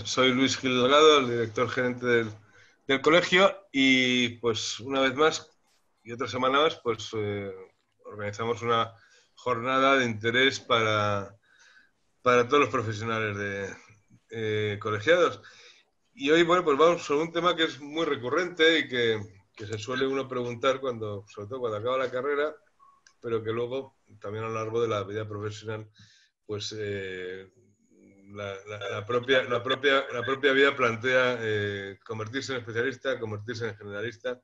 Soy Luis Gil Delgado, el director gerente del colegio, y pues una vez más y otra semana más, pues organizamos una jornada de interés para todos los profesionales de colegiados. Y hoy, bueno, pues vamos sobre un tema que es muy recurrente y que se suele uno preguntar cuando, sobre todo cuando acaba la carrera, pero que luego también a lo largo de la vida profesional, pues la propia vida plantea convertirse en especialista, convertirse en generalista,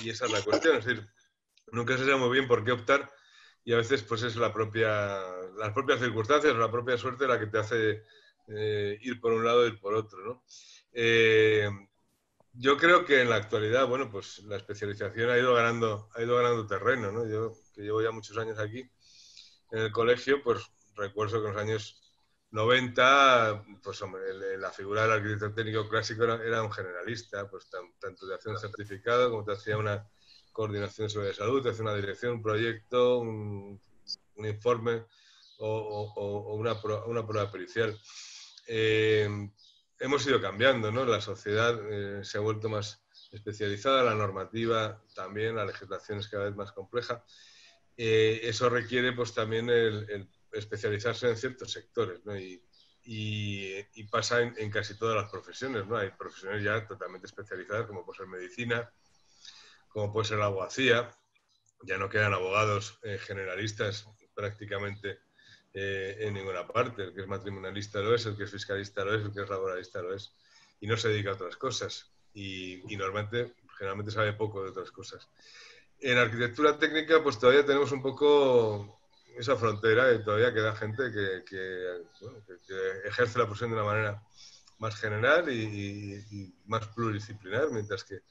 y esa es la cuestión. Es decir, nunca se sabe muy bien por qué optar, y a veces pues es las propias circunstancias o la propia suerte la que te hace ir por un lado y ir por otro, ¿no? Yo creo que en la actualidad, bueno, pues la especialización ha ido ganando terreno, ¿no? Yo, que llevo ya muchos años aquí en el colegio, pues recuerdo que en los años 90, pues hombre, la figura del arquitecto técnico clásico era un generalista, pues tanto te hacía un certificado como te hacía una coordinación sobre salud, te hacía una dirección, un proyecto, un informe o una prueba pericial. Hemos ido cambiando, ¿no? La sociedad se ha vuelto más especializada, la normativa también, la legislación es cada vez más compleja. Eso requiere pues también el especializarse en ciertos sectores, ¿no? Y pasa en casi todas las profesiones, ¿no? Hay profesiones ya totalmente especializadas, como puede ser medicina, como puede ser la abogacía. Ya no quedan abogados generalistas prácticamente en ninguna parte. El que es matrimonialista lo es, el que es fiscalista lo es, el que es laboralista lo es. Y no se dedica a otras cosas. Y normalmente, generalmente sabe poco de otras cosas. En arquitectura técnica, pues todavía tenemos un poco esa frontera y todavía queda gente que ejerce la profesión de una manera más general y más pluridisciplinar, mientras que,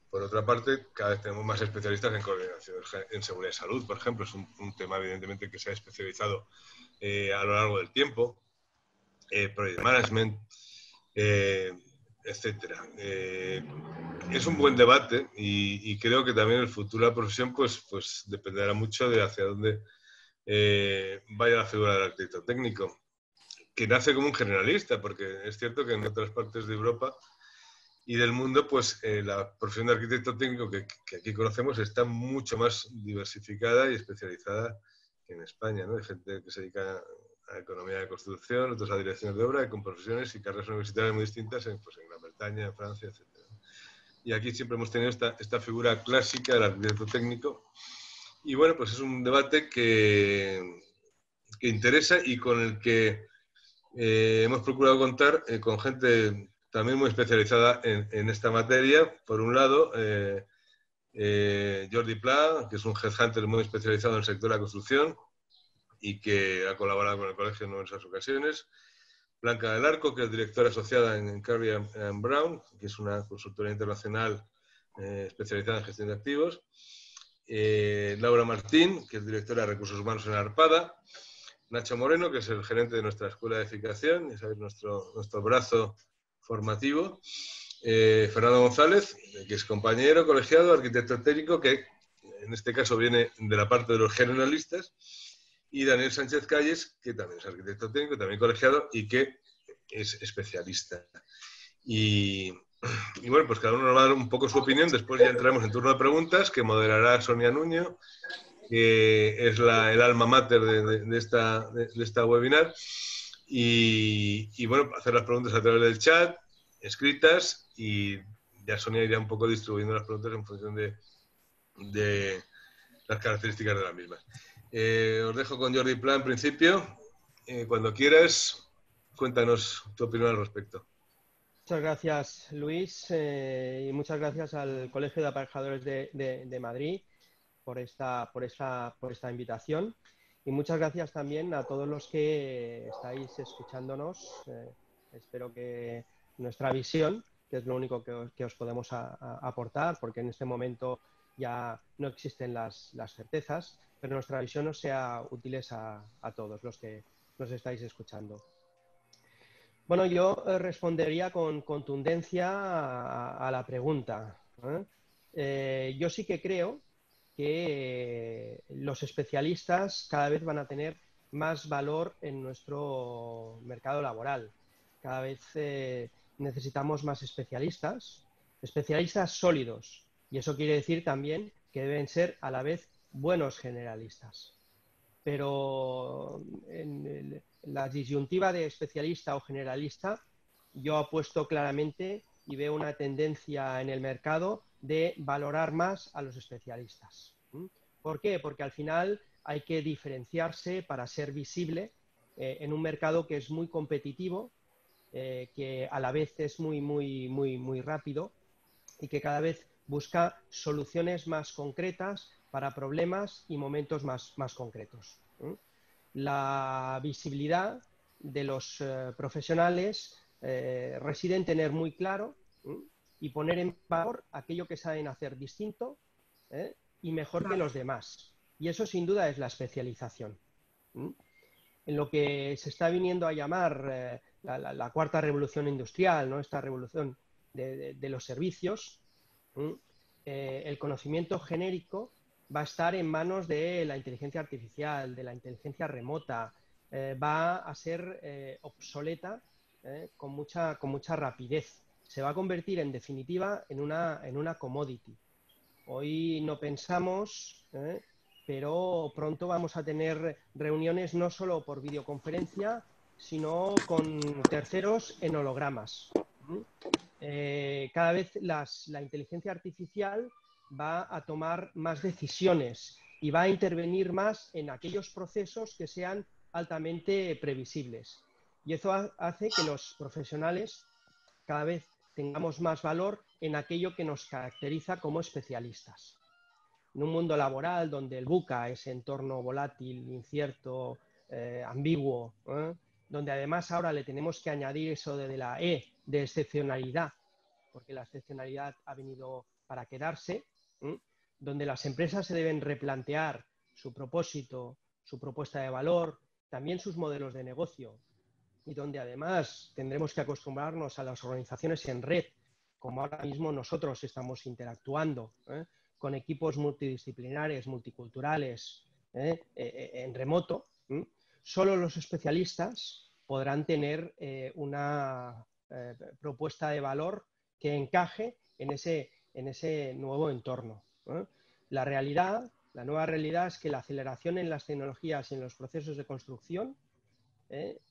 por otra parte, cada vez tenemos más especialistas en coordinación, en seguridad y salud, por ejemplo. Es un tema, evidentemente, que se ha especializado a lo largo del tiempo. Project management, etcétera. Es un buen debate y creo que también el futuro de la profesión pues dependerá mucho de hacia dónde vaya la figura del arquitecto técnico, que nace como un generalista, porque es cierto que en otras partes de Europa y del mundo, pues la profesión de arquitecto técnico que aquí conocemos está mucho más diversificada y especializada que en España, ¿no? Hay gente que se dedica a economía de construcción, otros a direcciones de obra, con profesiones y carreras universitarias muy distintas pues, en Gran Bretaña, en Francia, etc. Y aquí siempre hemos tenido esta figura clásica del arquitecto técnico. Y bueno, pues es un debate que interesa y con el que hemos procurado contar con gente también muy especializada en esta materia. Por un lado, Jordi Pla, que es un headhunter muy especializado en el sector de la construcción y que ha colaborado con el colegio en numerosas ocasiones. Blanca del Arco, que es directora asociada en Curry Brown, que es una consultoría internacional especializada en gestión de activos. Laura Martín, que es directora de recursos humanos en Arpada. Nacho Moreno, que es el gerente de nuestra escuela de edificación, ya sabéis, nuestro brazo formativo. Fernando González, que es compañero, colegiado, arquitecto técnico, que en este caso viene de la parte de los generalistas. Y Daniel Sánchez Calles, que también es arquitecto técnico, también colegiado y que es especialista. Y bueno, pues cada uno nos va a dar un poco su opinión. Después ya entraremos en turno de preguntas que moderará Sonia Nuño, que es el alma mater de esta webinar. Y bueno, hacer las preguntas a través del chat, escritas, y ya Sonia irá un poco distribuyendo las preguntas en función de las características de las mismas. Os dejo con Jordi Pla en principio. Cuando quieras, cuéntanos tu opinión al respecto. Muchas gracias, Luis, y muchas gracias al Colegio de Aparejadores de Madrid por esta invitación. Y muchas gracias también a todos los que estáis escuchándonos. Espero que nuestra visión, que es lo único que os podemos aportar, porque en este momento ya no existen las certezas, pero nuestra visión os sea útiles a todos los que nos estáis escuchando. Bueno, yo respondería con contundencia a la pregunta. Yo sí que creo que los especialistas cada vez van a tener más valor en nuestro mercado laboral. cada vez necesitamos más especialistas, especialistas sólidos. Y eso quiere decir también que deben ser a la vez buenos generalistas. Pero en la disyuntiva de especialista o generalista, yo apuesto claramente y veo una tendencia en el mercado de valorar más a los especialistas. ¿Por qué? Porque al final hay que diferenciarse para ser visible en un mercado que es muy competitivo, que a la vez es muy rápido y que cada vez busca soluciones más concretas para problemas y momentos más concretos. La visibilidad de los profesionales reside en tener muy claro y poner en valor aquello que saben hacer distinto y mejor que los demás. Y eso sin duda es la especialización. En lo que se está viniendo a llamar la cuarta revolución industrial, ¿no? Esta revolución de los servicios, el conocimiento genérico va a estar en manos de la inteligencia artificial, de la inteligencia remota, va a ser obsoleta con mucha rapidez. Se va a convertir en definitiva en una commodity. Hoy no pensamos, pero pronto vamos a tener reuniones no solo por videoconferencia, sino con terceros en hologramas. Cada vez la inteligencia artificial va a tomar más decisiones y va a intervenir más en aquellos procesos que sean altamente previsibles. Y eso hace que los profesionales cada vez tengamos más valor en aquello que nos caracteriza como especialistas. En un mundo laboral donde el VUCA es entorno volátil, incierto, ambiguo, donde además ahora le tenemos que añadir eso de la E, de excepcionalidad, porque la excepcionalidad ha venido para quedarse, donde las empresas se deben replantear su propósito, su propuesta de valor, también sus modelos de negocio, y donde además tendremos que acostumbrarnos a las organizaciones en red, como ahora mismo nosotros estamos interactuando, con equipos multidisciplinares, multiculturales, en remoto. Solo los especialistas podrán tener una propuesta de valor que encaje en ese nuevo entorno. La nueva realidad es que la aceleración en las tecnologías y en los procesos de construcción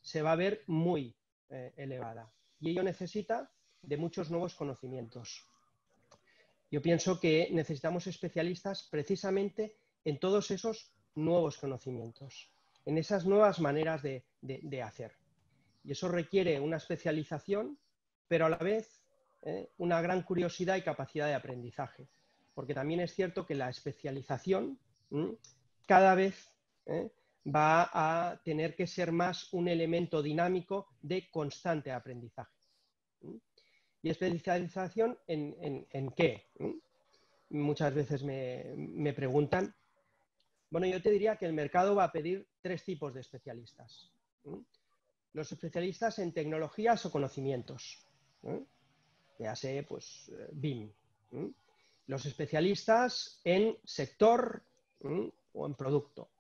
se va a ver muy elevada. Y ello necesita de muchos nuevos conocimientos. Yo pienso que necesitamos especialistas precisamente en todos esos nuevos conocimientos, en esas nuevas maneras de hacer. Y eso requiere una especialización, pero a la vez una gran curiosidad y capacidad de aprendizaje. Porque también es cierto que la especialización cada vez va a tener que ser más un elemento dinámico de constante aprendizaje. ¿Y especialización en qué? Muchas veces me preguntan. Bueno, yo te diría que el mercado va a pedir 3 tipos de especialistas. Los especialistas en tecnologías o conocimientos. Ya sé, pues, BIM. Los especialistas en sector o en producto.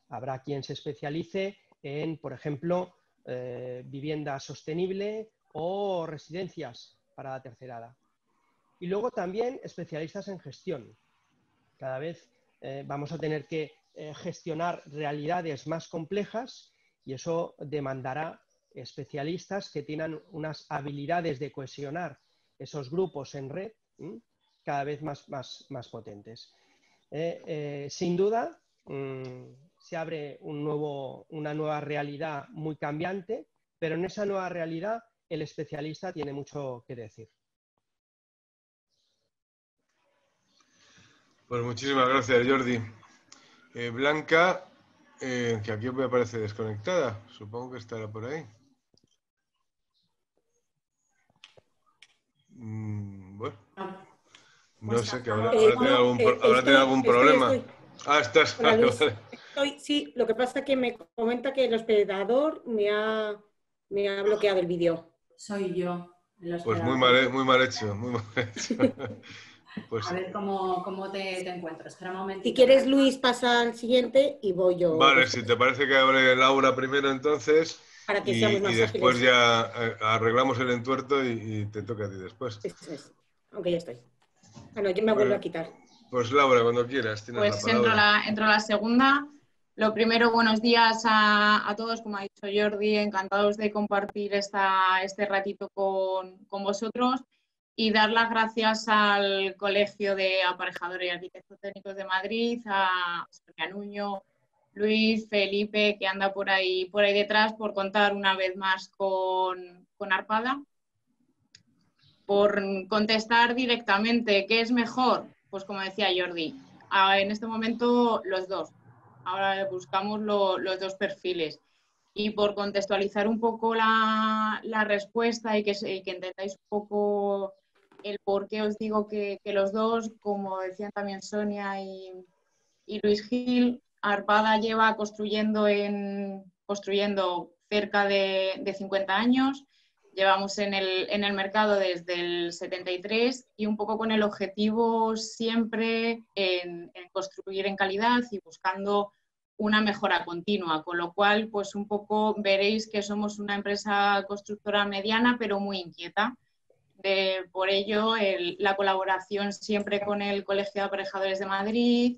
Habrá quien se especialice en, por ejemplo, vivienda sostenible o residencias para la tercera edad. Y luego también especialistas en gestión. Cada vez vamos a tener que gestionar realidades más complejas y eso demandará especialistas que tengan unas habilidades de cohesionar esos grupos en red cada vez más potentes. Sin duda, se abre una nueva realidad muy cambiante, pero en esa nueva realidad el especialista tiene mucho que decir. Pues muchísimas gracias, Jordi. Blanca, que aquí me parece desconectada, supongo que estará por ahí. Bueno, no sé, que habrá tenido algún problema. Estoy. Ah, estás. Hola, Luis. Vale. Sí, lo que pasa es que me comenta que el hospedador me ha bloqueado el vídeo. Soy yo. Pues muy mal hecho, muy mal hecho. Pues, a ver cómo te encuentro. Espera un momento. Si quieres, Luis, pasa al siguiente y voy yo. Vale, si te parece que abre Laura primero, entonces. para que seamos más y después ágiles. ya arreglamos el entuerto y te toca a ti después. Eso es. Aunque ya estoy. Bueno, yo me vuelvo a quitar. Pues Laura, cuando quieras, tienes Pues la palabra. entro a la segunda. Lo primero, buenos días a todos, como ha dicho Jordi, encantados de compartir este ratito con vosotros y dar las gracias al Colegio de Aparejadores y Arquitectos Técnicos de Madrid, a Sonia Nuño, Luis, Felipe, que anda por ahí detrás, por contar una vez más con Arpada. Por contestar directamente, ¿qué es mejor? Pues como decía Jordi, en este momento los dos. Ahora buscamos los dos perfiles. Y por contextualizar un poco la respuesta y que entendáis un poco el por qué os digo que los dos, como decían también Sonia y Luis Gil, Arpada lleva construyendo cerca de 50 años. Llevamos en el mercado desde el 73 y un poco con el objetivo siempre en construir en calidad y buscando una mejora continua, con lo cual pues un poco veréis que somos una empresa constructora mediana pero muy inquieta. Por ello la colaboración siempre con el Colegio de Aparejadores de Madrid,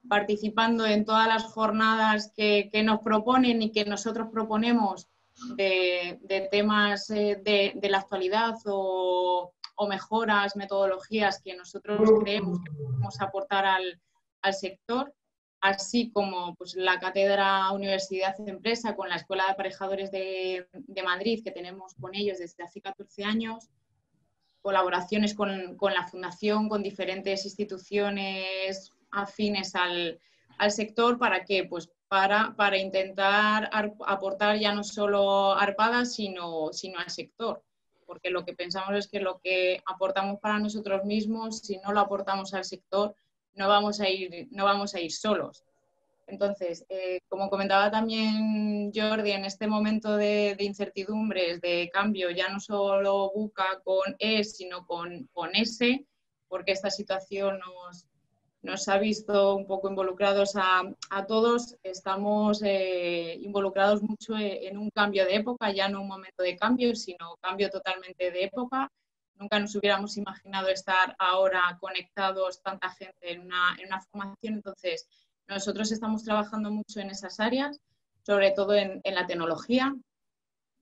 participando en todas las jornadas que nos proponen y que nosotros proponemos de temas de la actualidad o mejoras, metodologías que nosotros creemos que podemos aportar al sector, así como pues, la Cátedra Universidad Empresa con la Escuela de Aparejadores de Madrid, que tenemos con ellos desde hace 14 años, colaboraciones con la Fundación, con diferentes instituciones afines al sector, ¿para qué? Pues para intentar aportar ya no solo Arpada, sino al sector. Porque lo que pensamos es que lo que aportamos para nosotros mismos, si no lo aportamos al sector, no vamos a ir solos. Entonces, como comentaba también Jordi, en este momento de incertidumbres, de cambio, ya no solo buca con E, sino con S, porque esta situación nos ha visto un poco involucrados a todos. Estamos involucrados mucho en un cambio de época, ya no un momento de cambio, sino cambio totalmente de época. Nunca nos hubiéramos imaginado estar ahora conectados tanta gente en una formación. Entonces, nosotros estamos trabajando mucho en esas áreas, sobre todo en la tecnología,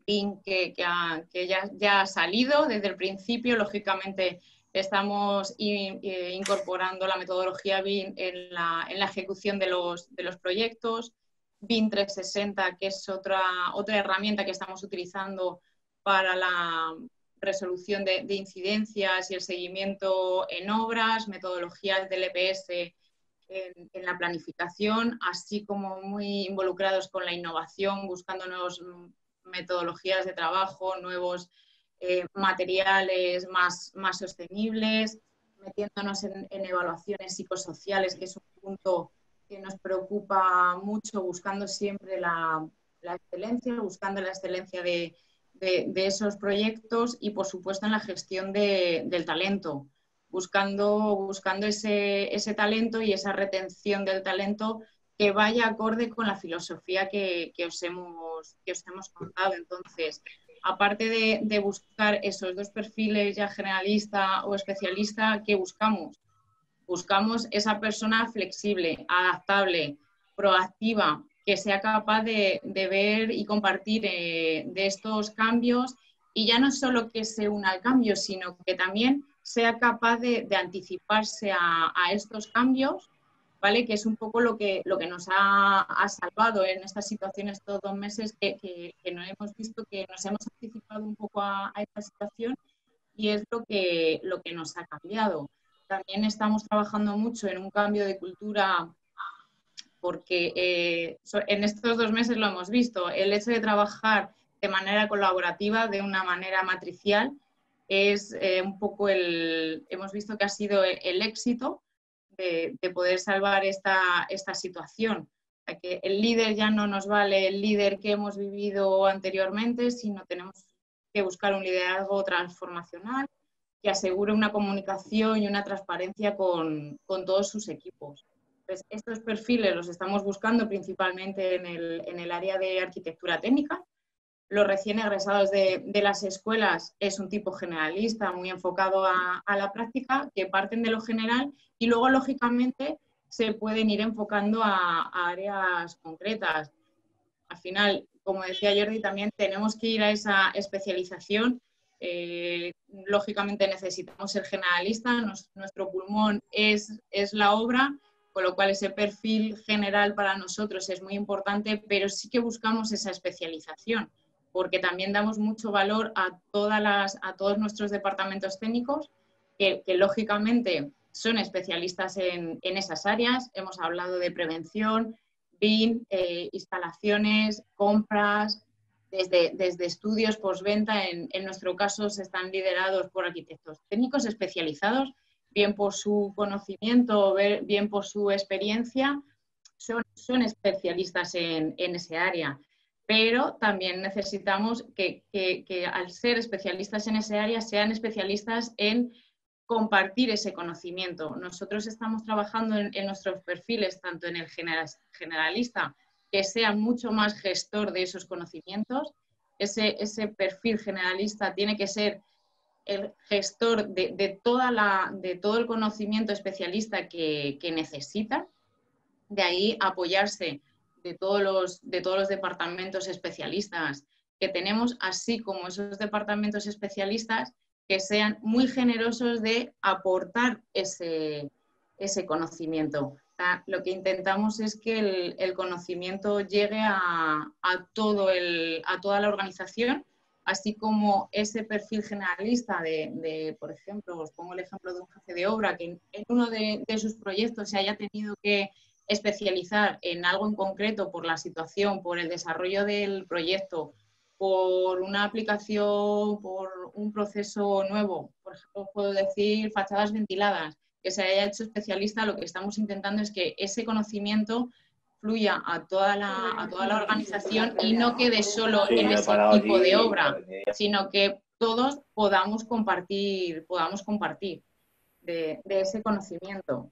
que ya ha salido desde el principio. Lógicamente, estamos incorporando la metodología BIM en la ejecución de los proyectos. BIM 360, que es otra herramienta que estamos utilizando para la resolución de incidencias y el seguimiento en obras, metodologías del EPS en la planificación, así como muy involucrados con la innovación, buscando nuevas metodologías de trabajo, nuevos materiales más sostenibles, metiéndonos en evaluaciones psicosociales, que es un punto que nos preocupa mucho, buscando siempre la excelencia, buscando la excelencia de esos proyectos y, por supuesto, en la gestión del talento, buscando ese talento y esa retención del talento que vaya acorde con la filosofía que os hemos contado. Entonces, aparte de buscar esos dos perfiles ya generalista o especialista, ¿qué buscamos? Buscamos esa persona flexible, adaptable, proactiva, que sea capaz de ver y compartir de estos cambios, y ya no solo que se una al cambio, sino que también sea capaz de anticiparse a estos cambios, ¿vale? Que es un poco lo que nos ha salvado en estas situaciones estos 2 meses que no hemos visto, que nos hemos anticipado un poco a esta situación, y es lo que nos ha cambiado. También estamos trabajando mucho en un cambio de cultura, porque en estos 2 meses lo hemos visto, el hecho de trabajar de manera colaborativa, de una manera matricial, es un poco hemos visto que ha sido el éxito de poder salvar esta situación. Que el líder ya no nos vale el líder que hemos vivido anteriormente, sino tenemos que buscar un liderazgo transformacional que asegure una comunicación y una transparencia con todos sus equipos. Entonces, estos perfiles los estamos buscando principalmente en el área de arquitectura técnica, los recién egresados de las escuelas es un tipo generalista, muy enfocado a la práctica, que parten de lo general y luego, lógicamente, se pueden ir enfocando a áreas concretas. Al final, como decía Jordi, también tenemos que ir a esa especialización. Lógicamente necesitamos ser generalistas, nuestro pulmón es la obra, con lo cual ese perfil general para nosotros es muy importante, pero sí que buscamos esa especialización, porque también damos mucho valor a todos nuestros departamentos técnicos, que lógicamente son especialistas en esas áreas. Hemos hablado de prevención, BIM, instalaciones, compras, desde estudios postventa. En nuestro caso se están liderados por arquitectos técnicos especializados, bien por su conocimiento, bien por su experiencia, son especialistas en ese área. Pero también necesitamos que al ser especialistas en ese área sean especialistas en compartir ese conocimiento. Nosotros estamos trabajando en nuestros perfiles, tanto en el generalista, que sea mucho más gestor de esos conocimientos. Ese perfil generalista tiene que ser el gestor de todo el conocimiento especialista que necesita. De ahí apoyarse de todos los departamentos especialistas que tenemos, así como esos departamentos especialistas que sean muy generosos de aportar ese conocimiento. O sea, lo que intentamos es que el conocimiento llegue a toda la organización, así como ese perfil generalista por ejemplo, os pongo el ejemplo de un jefe de obra que en uno de sus proyectos se haya tenido que especializar en algo en concreto por la situación, por el desarrollo del proyecto, por una aplicación, por un proceso nuevo. Por ejemplo, puedo decir fachadas ventiladas, que se haya hecho especialista. Lo que estamos intentando es que ese conocimiento fluya a toda la organización y no quede solo en ese tipo de obra, sino que todos podamos compartir de ese conocimiento.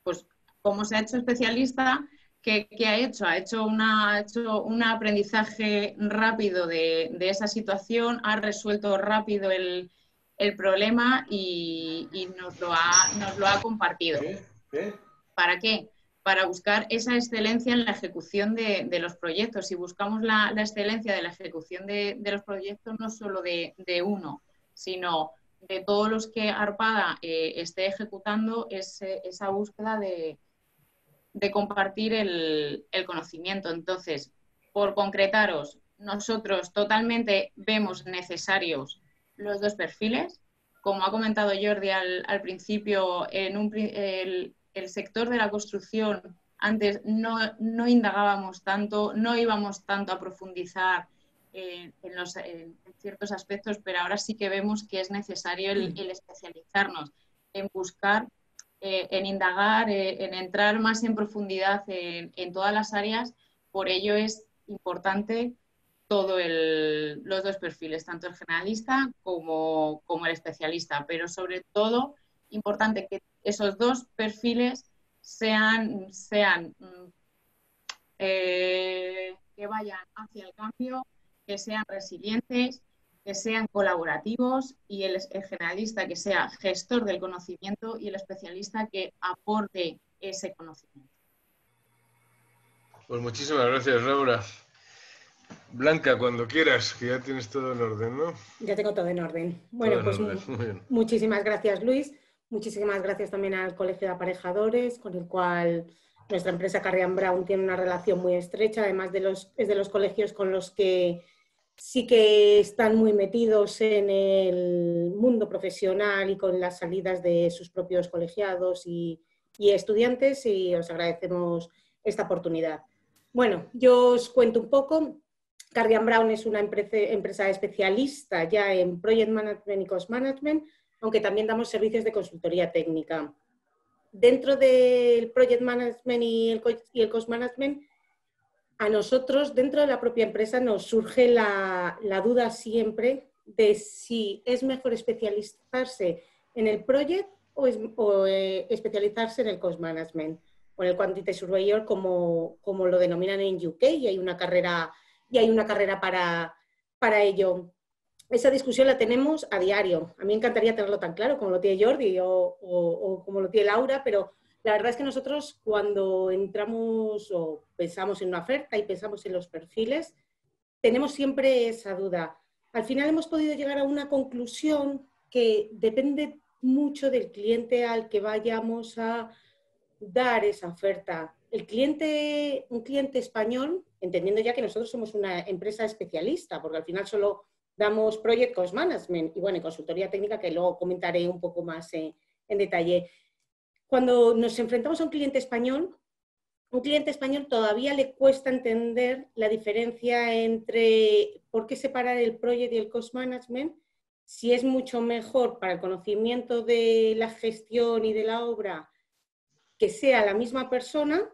Pues como se ha hecho especialista, ¿qué ha hecho? Ha hecho un aprendizaje rápido de esa situación, ha resuelto rápido el problema y nos lo ha compartido. ¿Para qué? Para buscar esa excelencia en la ejecución de los proyectos. Si buscamos la excelencia de la ejecución de los proyectos, no solo de uno, sino de todos los que Arpada esté ejecutando, esa búsqueda de compartir el conocimiento. Entonces, por concretaros, nosotros totalmente vemos necesarios los dos perfiles. Como ha comentado Jordi al principio, el sector de la construcción, antes no indagábamos tanto, no íbamos tanto a profundizar en ciertos aspectos, pero ahora sí que vemos que es necesario el especializarnos, en buscar, en indagar, en entrar más en profundidad en todas las áreas. Por ello es importante los dos perfiles, tanto el generalista como el especialista, pero sobre todo importante que esos dos perfiles que vayan hacia el cambio, que sean resilientes, que sean colaborativos, y el generalista que sea gestor del conocimiento y el especialista que aporte ese conocimiento. Pues muchísimas gracias, Laura. Blanca, cuando quieras, que ya tienes todo en orden, ¿no? Ya tengo todo en orden. Bueno, pues muchísimas gracias, Luis. Muchísimas gracias también al Colegio de Aparejadores, con el cual nuestra empresa Carrion Brown tiene una relación muy estrecha. Además, es de los colegios con los que sí que están muy metidos en el mundo profesional y con las salidas de sus propios colegiados y estudiantes, y os agradecemos esta oportunidad. Bueno, yo os cuento un poco. Carrion Brown es una empresa especialista ya en Project Management y Cost Management, aunque también damos servicios de consultoría técnica. Dentro del Project Management y el Cost Management, a nosotros, dentro de la propia empresa, nos surge la duda siempre de si es mejor especializarse en el Project o especializarse en el Cost Management o en el Quantity Surveyor, como lo denominan en UK, y hay una carrera y hay una carrera para ello. Esa discusión la tenemos a diario. A mí me encantaría tenerlo tan claro como lo tiene Jordi o como lo tiene Laura, pero la verdad es que nosotros cuando entramos o pensamos en una oferta y pensamos en los perfiles, tenemos siempre esa duda. Al final hemos podido llegar a una conclusión que depende mucho del cliente al que vayamos a dar esa oferta. Un cliente español, entendiendo ya que nosotros somos una empresa especialista, porque al final solo damos Project Cost Management y bueno, y consultoría técnica, que luego comentaré un poco más en detalle. Cuando nos enfrentamos a un cliente español todavía le cuesta entender la diferencia entre por qué separar el Project y el Cost Management, si es mucho mejor para el conocimiento de la gestión y de la obra que sea la misma persona,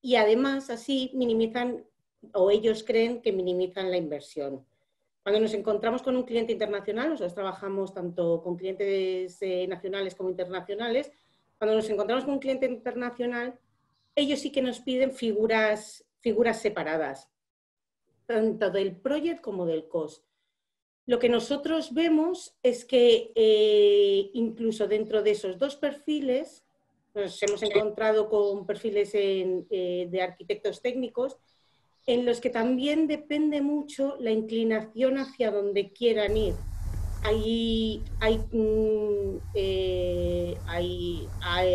y además así minimizan, o ellos creen que minimizan la inversión. Cuando nos encontramos con un cliente internacional, nosotros trabajamos tanto con clientes nacionales como internacionales, cuando nos encontramos con un cliente internacional, ellos sí que nos piden figuras separadas, tanto del project como del cost. Lo que nosotros vemos es que incluso dentro de esos dos perfiles, nos hemos encontrado con perfiles de arquitectos técnicos, en los que también depende mucho la inclinación hacia donde quieran ir. Hay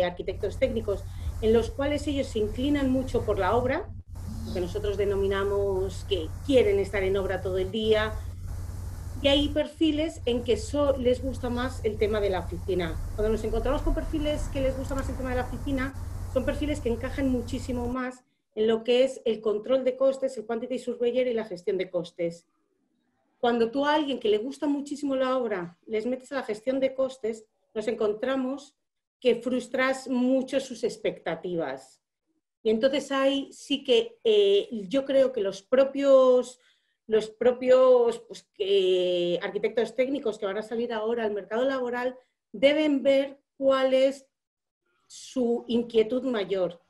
arquitectos técnicos en los cuales ellos se inclinan mucho por la obra, lo que nosotros denominamos que quieren estar en obra todo el día, y hay perfiles en que les gusta más el tema de la oficina. Cuando nos encontramos con perfiles que les gusta más el tema de la oficina, son perfiles que encajan muchísimo más en lo que es el control de costes, el quantity surveyor y la gestión de costes. Cuando tú a alguien que le gusta muchísimo la obra les metes a la gestión de costes, nos encontramos que frustras mucho sus expectativas. Y entonces ahí sí que yo creo que los propios arquitectos técnicos que van a salir ahora al mercado laboral deben ver cuál es su inquietud mayor.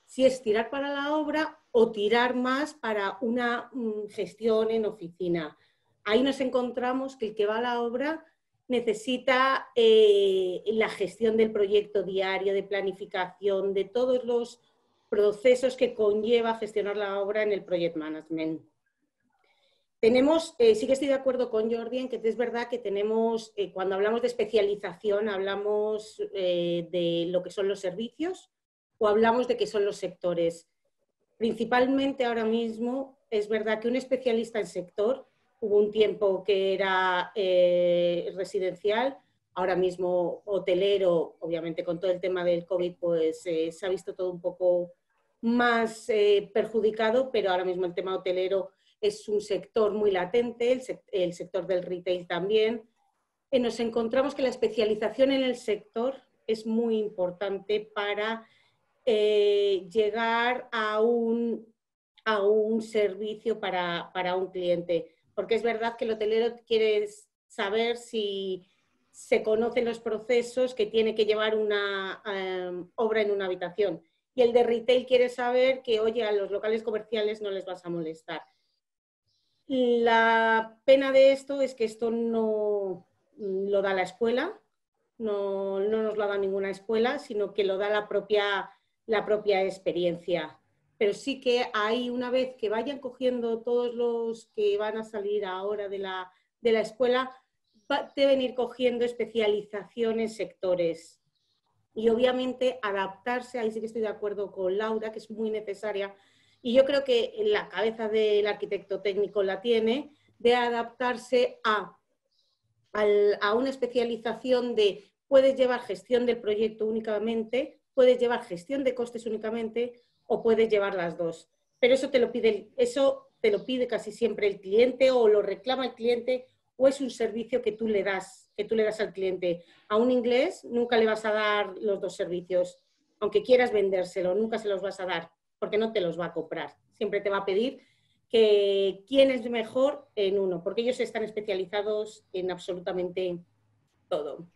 Si es tirar para la obra o tirar más para una gestión en oficina. Ahí nos encontramos que el que va a la obra necesita la gestión del proyecto diario, de planificación, de todos los procesos que conlleva gestionar la obra en el project management. Tenemos, sí que estoy de acuerdo con Jordi en que es verdad que tenemos, cuando hablamos de especialización, hablamos de lo que son los servicios o hablamos de qué son los sectores. Principalmente ahora mismo es verdad que un especialista en sector, hubo un tiempo que era residencial, ahora mismo hotelero, obviamente con todo el tema del COVID, pues se ha visto todo un poco más perjudicado, pero ahora mismo el tema hotelero es un sector muy latente, el sector del retail también. Nos encontramos que la especialización en el sector es muy importante para llegar a un servicio para un cliente. Porque es verdad que el hotelero quiere saber si se conocen los procesos que tiene que llevar una obra en una habitación. Y el de retail quiere saber que, oye, a los locales comerciales no les vas a molestar. La pena de esto es que esto no lo da la escuela, no nos lo da ninguna escuela, sino que lo da la propia experiencia. Pero sí que hay, una vez que vayan cogiendo todos los que van a salir ahora de la escuela, deben ir cogiendo especialización en sectores. Y obviamente adaptarse, ahí sí que estoy de acuerdo con Laura, que es muy necesaria, y yo creo que la cabeza del arquitecto técnico la tiene, de adaptarse a una especialización de puedes llevar gestión del proyecto únicamente, puedes llevar gestión de costes únicamente o puedes llevar las dos. Pero eso te lo pide casi siempre el cliente o lo reclama el cliente o es un servicio que tú le das al cliente. A un inglés nunca le vas a dar los dos servicios, aunque quieras vendérselo, nunca se los vas a dar porque no te los va a comprar. Siempre te va a pedir que quién es mejor en uno, porque ellos están especializados en absolutamente todo.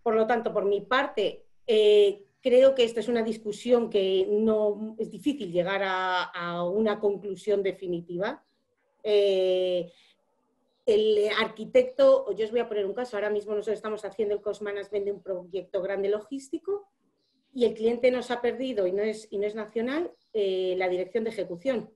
Por lo tanto, por mi parte, creo que esta es una discusión que no es difícil llegar a una conclusión definitiva, El arquitecto, yo os voy a poner un caso, ahora mismo nosotros estamos haciendo el Cost Management de un proyecto grande logístico y el cliente nos ha perdido y no es nacional la dirección de ejecución.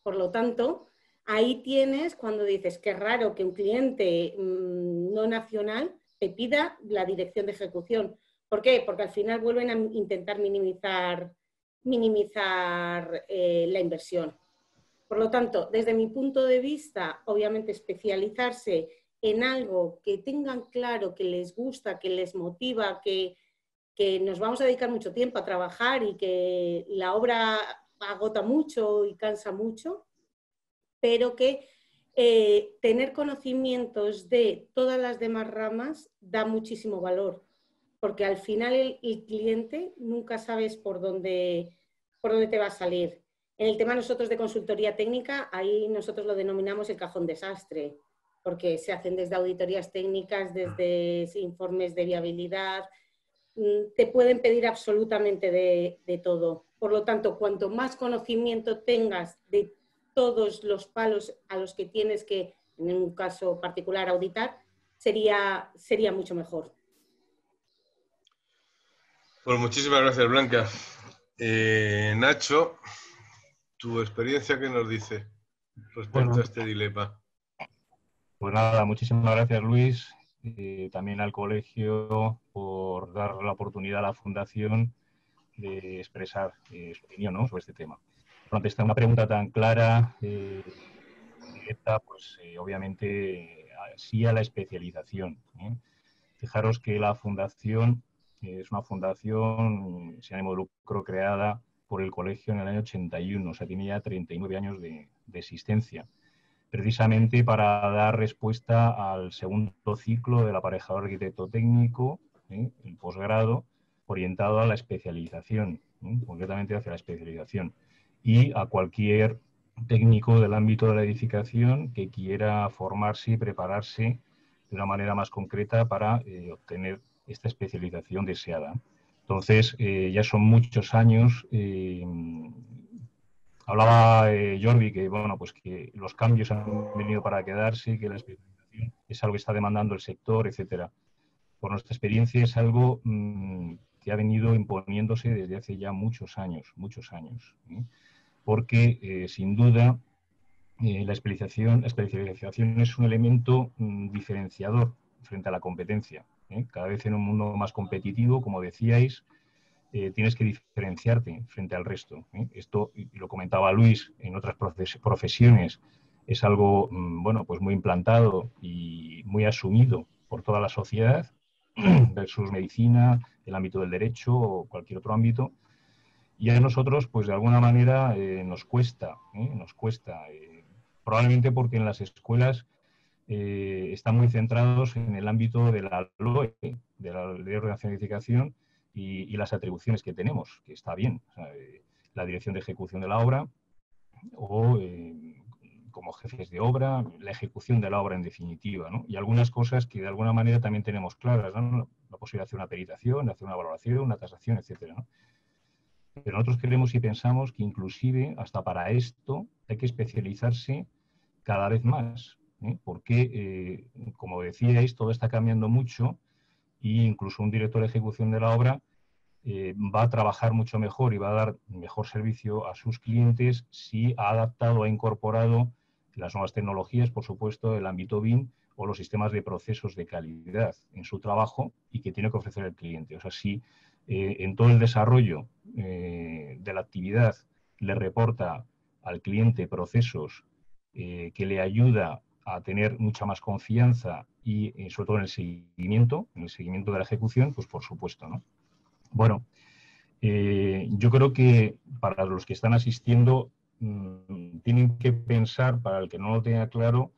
Por lo tanto, ahí tienes cuando dices que es raro que un cliente no nacional te pida la dirección de ejecución. ¿Por qué? Porque al final vuelven a intentar minimizar la inversión. Por lo tanto, desde mi punto de vista, obviamente especializarse en algo que tengan claro, que les gusta, que les motiva, que nos vamos a dedicar mucho tiempo a trabajar y que la obra agota mucho y cansa mucho, pero que tener conocimientos de todas las demás ramas da muchísimo valor, porque al final el cliente nunca sabes por dónde te va a salir. En el tema nosotros de consultoría técnica, ahí nosotros lo denominamos el cajón desastre, porque se hacen desde auditorías técnicas, desde informes de viabilidad, te pueden pedir absolutamente de todo. Por lo tanto, cuanto más conocimiento tengas de todos los palos a los que tienes que, en un caso particular, auditar, sería mucho mejor. Pues muchísimas gracias, Blanca. Nacho, ¿tu experiencia qué nos dice respecto a este dilema? Pues nada, muchísimas gracias, Luis. También al colegio por dar la oportunidad a la Fundación de expresar su opinión, ¿no?, sobre este tema. Ante una pregunta tan clara, directa, pues obviamente sí a la especialización. Fijaros que la Fundación es una fundación sin ánimo de lucro creada por el colegio en el año 81, o sea, tiene ya 39 años de existencia, precisamente para dar respuesta al segundo ciclo del aparejador arquitecto técnico, el posgrado, orientado a la especialización, concretamente hacia la especialización, y a cualquier técnico del ámbito de la edificación que quiera formarse y prepararse de una manera más concreta para obtener esta especialización deseada. Entonces, ya son muchos años. Hablaba Jordi que, bueno, pues que los cambios han venido para quedarse, que la especialización es algo que está demandando el sector, etcétera. Por nuestra experiencia es algo que ha venido imponiéndose desde hace ya muchos años, porque sin duda la especialización es un elemento diferenciador frente a la competencia. Cada vez en un mundo más competitivo, como decíais, tienes que diferenciarte frente al resto. Esto, y lo comentaba Luis, en otras profesiones es algo bueno, pues muy implantado y muy asumido por toda la sociedad, versus medicina, el ámbito del derecho o cualquier otro ámbito. Y a nosotros, pues de alguna manera nos cuesta, probablemente porque en las escuelas están muy centrados en el ámbito de la LOE, de la Ley de Ordenación y Edificación, y las atribuciones que tenemos, que está bien, o sea, la dirección de ejecución de la obra o como jefes de obra, la ejecución de la obra en definitiva, ¿no? Y algunas cosas que de alguna manera también tenemos claras, ¿no? La posibilidad de hacer una peritación, de hacer una valoración, una tasación, etcétera, ¿no? Pero nosotros creemos y pensamos que inclusive hasta para esto hay que especializarse cada vez más, porque, como decíais, todo está cambiando mucho e incluso un director de ejecución de la obra va a trabajar mucho mejor y va a dar mejor servicio a sus clientes si ha adaptado, ha incorporado las nuevas tecnologías, por supuesto, el ámbito BIM o los sistemas de procesos de calidad en su trabajo y que tiene que ofrecer el cliente. O sea, si en todo el desarrollo de la actividad le reporta al cliente procesos que le ayuda a tener mucha más confianza y sobre todo en el seguimiento de la ejecución, pues por supuesto, ¿no? Bueno, yo creo que para los que están asistiendo tienen que pensar, para el que no lo tenga claro,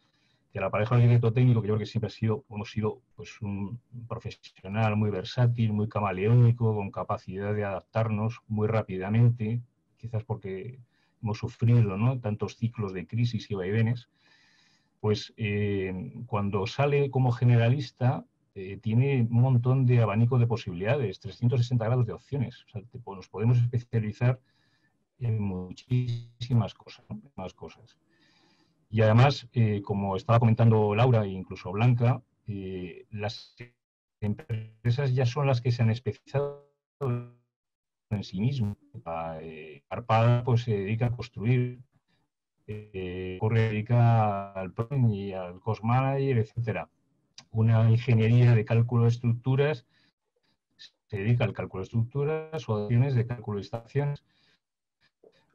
que el aparejador arquitecto técnico, que yo creo que siempre hemos sido pues, un profesional muy versátil, muy camaleónico, con capacidad de adaptarnos muy rápidamente, quizás porque hemos sufrido, ¿no?, tantos ciclos de crisis y vaivenes, pues cuando sale como generalista tiene un montón de abanico de posibilidades, 360 grados de opciones. O sea, nos podemos especializar en muchísimas cosas, ¿no? Más cosas. Y además, como estaba comentando Laura e incluso Blanca, las empresas ya son las que se han especializado en sí mismas. Arpada pues se dedica a construir, Corre se dedica al PROM y al Cost Manager, etcétera. Una ingeniería de cálculo de estructuras se dedica al cálculo de estructuras o acciones de cálculo de estaciones,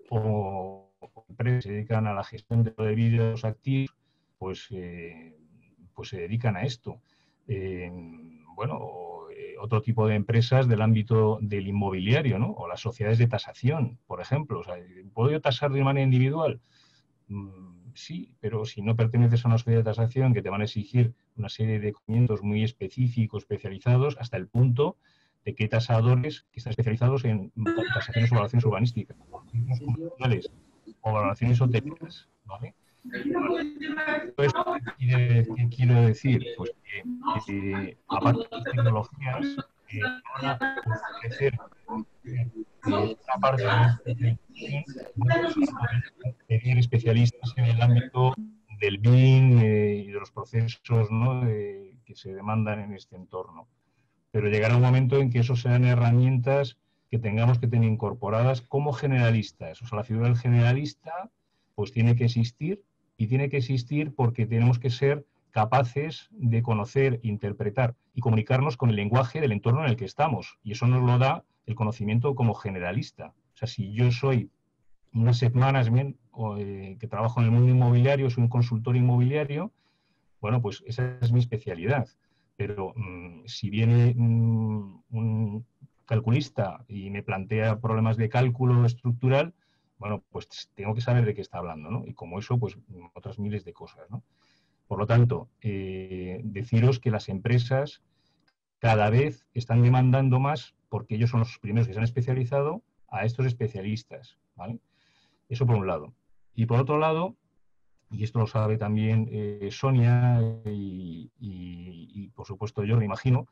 o empresas se dedican a la gestión de vídeos activos, pues se dedican a esto. Otro tipo de empresas del ámbito del inmobiliario, ¿no? O las sociedades de tasación, por ejemplo. O sea, ¿puedo yo tasar de manera individual? Sí, pero si no perteneces a una sociedad de tasación que te van a exigir una serie de conocimientos muy específicos, especializados, hasta el punto de que hay tasadores que están especializados en tasaciones o valoraciones urbanísticas, o valoraciones hoteleras, ¿vale? Pues, ¿qué quiero decir? Pues que aparte de las tecnologías, van a ofrecer una parte de pedir especialistas en el ámbito del BIM y de los procesos, ¿no?, que se demandan en este entorno. Pero llegará un momento en que eso sean herramientas que tengamos que tener incorporadas como generalistas. O sea, la figura del generalista pues tiene que existir, y tiene que existir porque tenemos que ser capaces de conocer, interpretar y comunicarnos con el lenguaje del entorno en el que estamos. Y eso nos lo da el conocimiento como generalista. O sea, si yo soy un asset management que trabajo en el mundo inmobiliario, soy un consultor inmobiliario, bueno, pues esa es mi especialidad. Pero si viene un calculista y me plantea problemas de cálculo estructural, bueno, pues tengo que saber de qué está hablando, ¿no? Y como eso, pues otras miles de cosas, ¿no? Por lo tanto, deciros que las empresas cada vez están demandando más, porque ellos son los primeros que se han especializado, a estos especialistas, ¿vale? Eso por un lado. Y por otro lado, y esto lo sabe también Sonia y por supuesto yo, me imagino,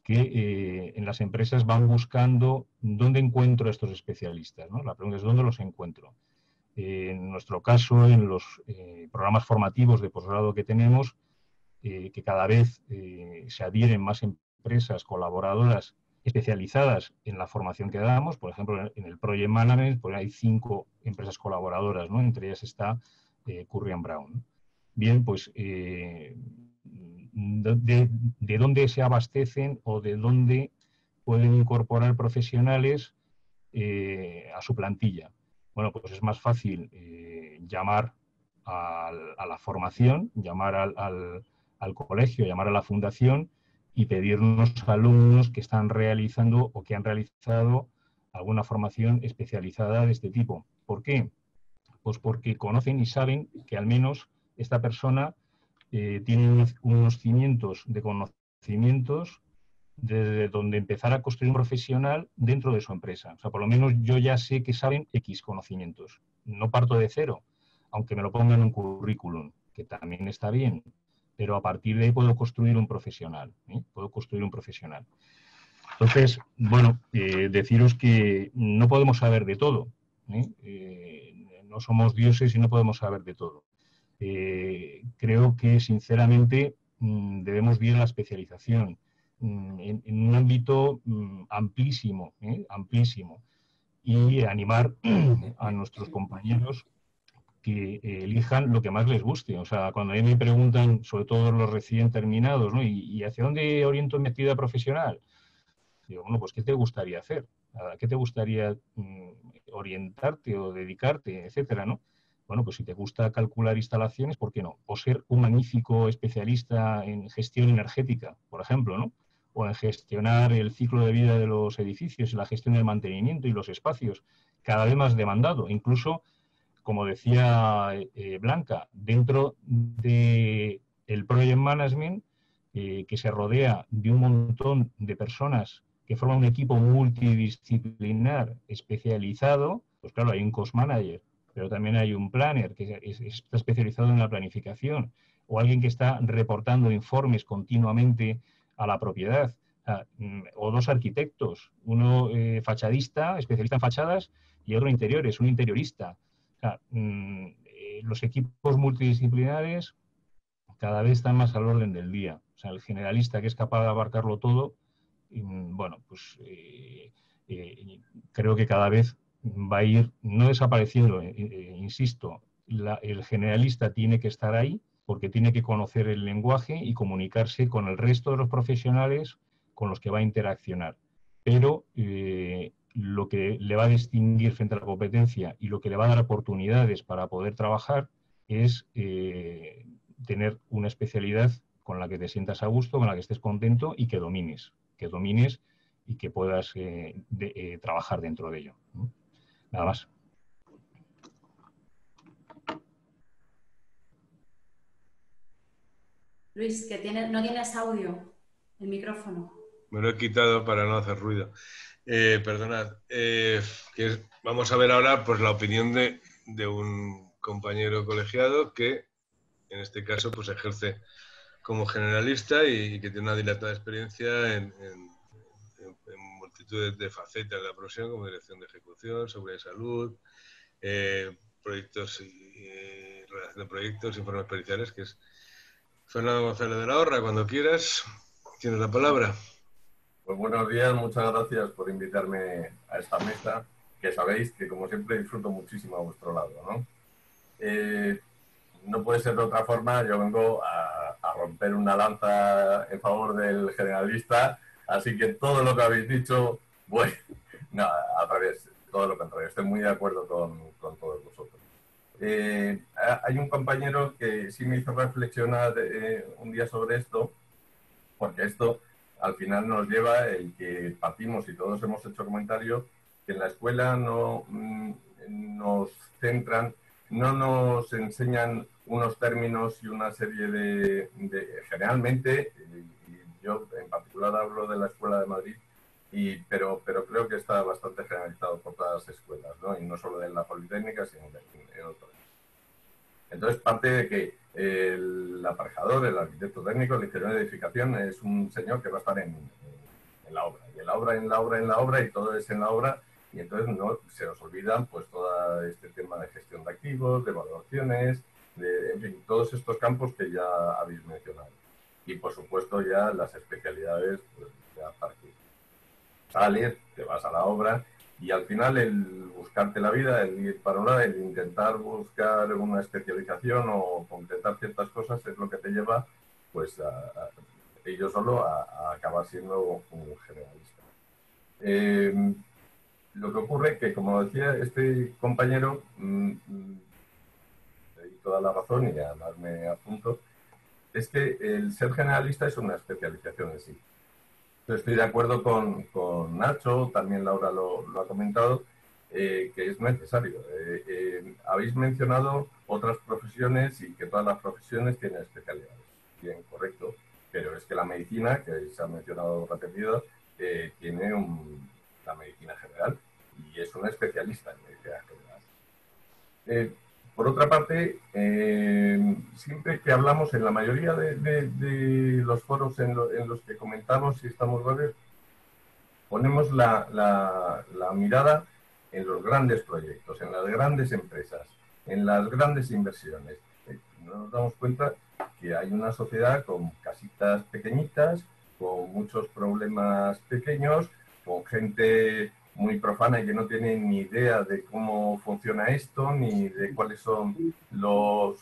que en las empresas van buscando dónde encuentro a estos especialistas, ¿no? La pregunta es ¿dónde los encuentro? En nuestro caso, en los programas formativos de posgrado que tenemos, que cada vez se adhieren más empresas colaboradoras especializadas en la formación que damos. Por ejemplo, en el Project Management pues hay 5 empresas colaboradoras, ¿no? Entre ellas está Curry & Brown. Bien, pues de dónde se abastecen o de dónde pueden incorporar profesionales a su plantilla. Bueno, pues es más fácil llamar a la formación, llamar al colegio, llamar a la fundación y pedirnos alumnos que están realizando o que han realizado alguna formación especializada de este tipo. ¿Por qué? Pues porque conocen y saben que al menos esta persona tiene unos cimientos de conocimientos desde donde empezar a construir un profesional dentro de su empresa. O sea, por lo menos yo ya sé que saben X conocimientos. No parto de cero, aunque me lo pongan en un currículum, que también está bien, pero a partir de ahí puedo construir un profesional. Puedo construir un profesional. Entonces, bueno, deciros que no podemos saber de todo. No somos dioses y no podemos saber de todo. Creo que, sinceramente, debemos ir a la especialización en un ámbito amplísimo, amplísimo, y animar a nuestros compañeros que elijan lo que más les guste. O sea, cuando a mí me preguntan, sobre todo los recién terminados, ¿no? ¿Y hacia dónde oriento mi actividad profesional? Digo, bueno, pues ¿qué te gustaría hacer? ¿A qué te gustaría orientarte o dedicarte, etcétera, ¿no? Bueno, pues si te gusta calcular instalaciones, ¿por qué no? O ser un magnífico especialista en gestión energética, por ejemplo, ¿no? O en gestionar el ciclo de vida de los edificios, la gestión del mantenimiento y los espacios, cada vez más demandado. Incluso, como decía Blanca, dentro del Project Management, que se rodea de un montón de personas que forman un equipo multidisciplinar especializado, pues claro, hay un cost manager, pero también hay un planner que está especializado en la planificación, o alguien que está reportando informes continuamente a la propiedad, o 2 arquitectos, uno fachadista, especialista en fachadas, y otro interiores, un interiorista. O sea, los equipos multidisciplinares cada vez están más al orden del día. O sea, el generalista que es capaz de abarcarlo todo, bueno, pues creo que cada vez va a ir no desapareciendo, insisto, el generalista tiene que estar ahí porque tiene que conocer el lenguaje y comunicarse con el resto de los profesionales con los que va a interaccionar. Pero lo que le va a distinguir frente a la competencia y lo que le va a dar oportunidades para poder trabajar es tener una especialidad con la que te sientas a gusto, con la que estés contento y que domines y que puedas trabajar dentro de ello, ¿no? Nada más. Luis, que no tienes audio, el micrófono. Me lo he quitado para no hacer ruido. Perdonad. Vamos a ver ahora pues, la opinión de un compañero colegiado que, en este caso, pues ejerce como generalista y que tiene una dilatada experiencia en multitud de facetas de la profesión, como dirección de ejecución, seguridad y salud, proyectos y relación de proyectos, informes periciales, que es Fernando González de la Horra. Cuando quieras, tienes la palabra. Pues buenos días, muchas gracias por invitarme a esta mesa, que sabéis que como siempre disfruto muchísimo a vuestro lado, ¿no? No puede ser de otra forma, yo vengo a romper una lanza en favor del generalista, así que todo lo que habéis dicho, bueno, no, al revés, todo lo contrario, estoy muy de acuerdo con todos vosotros. Hay un compañero que sí me hizo reflexionar un día sobre esto, porque esto al final nos lleva el que partimos y todos hemos hecho comentarios que en la escuela no nos centran, no nos enseñan unos términos y una serie de generalmente, y yo en particular hablo de la Escuela de Madrid, pero creo que está bastante generalizado por todas las escuelas, ¿no? Y no solo en la Politécnica, sino en otras. Entonces, parte de que el aparejador, el arquitecto técnico, el ingeniero de edificación, es un señor que va a estar en la obra. Y en la obra, y todo es en la obra. Y entonces no se nos olvidan pues todo este tema de gestión de activos, de evaluaciones, en fin, todos estos campos que ya habéis mencionado. Y por supuesto ya las especialidades, pues ya para que sales, te vas a la obra. Y al final el buscarte la vida, el ir para un lado, el intentar buscar una especialización o completar ciertas cosas es lo que te lleva pues ello solo a acabar siendo un generalista. Lo que ocurre es que, como decía este compañero, le di toda la razón y además me apunto, es que el ser generalista es una especialización en sí. Estoy de acuerdo con Nacho, también Laura lo ha comentado, que es necesario. Habéis mencionado otras profesiones y que todas las profesiones tienen especialidades. Bien, correcto. Pero es que la medicina, que se ha mencionado repetido, tiene la medicina general y es una especialista en medicina general. Por otra parte, siempre que hablamos, en la mayoría de los foros en los que comentamos y estamos varios, ponemos la mirada en los grandes proyectos, en las grandes empresas, en las grandes inversiones. No nos damos cuenta que hay una sociedad con casitas pequeñitas, con muchos problemas pequeños, con gente muy profana y que no tiene ni idea de cómo funciona esto, ni de cuáles son los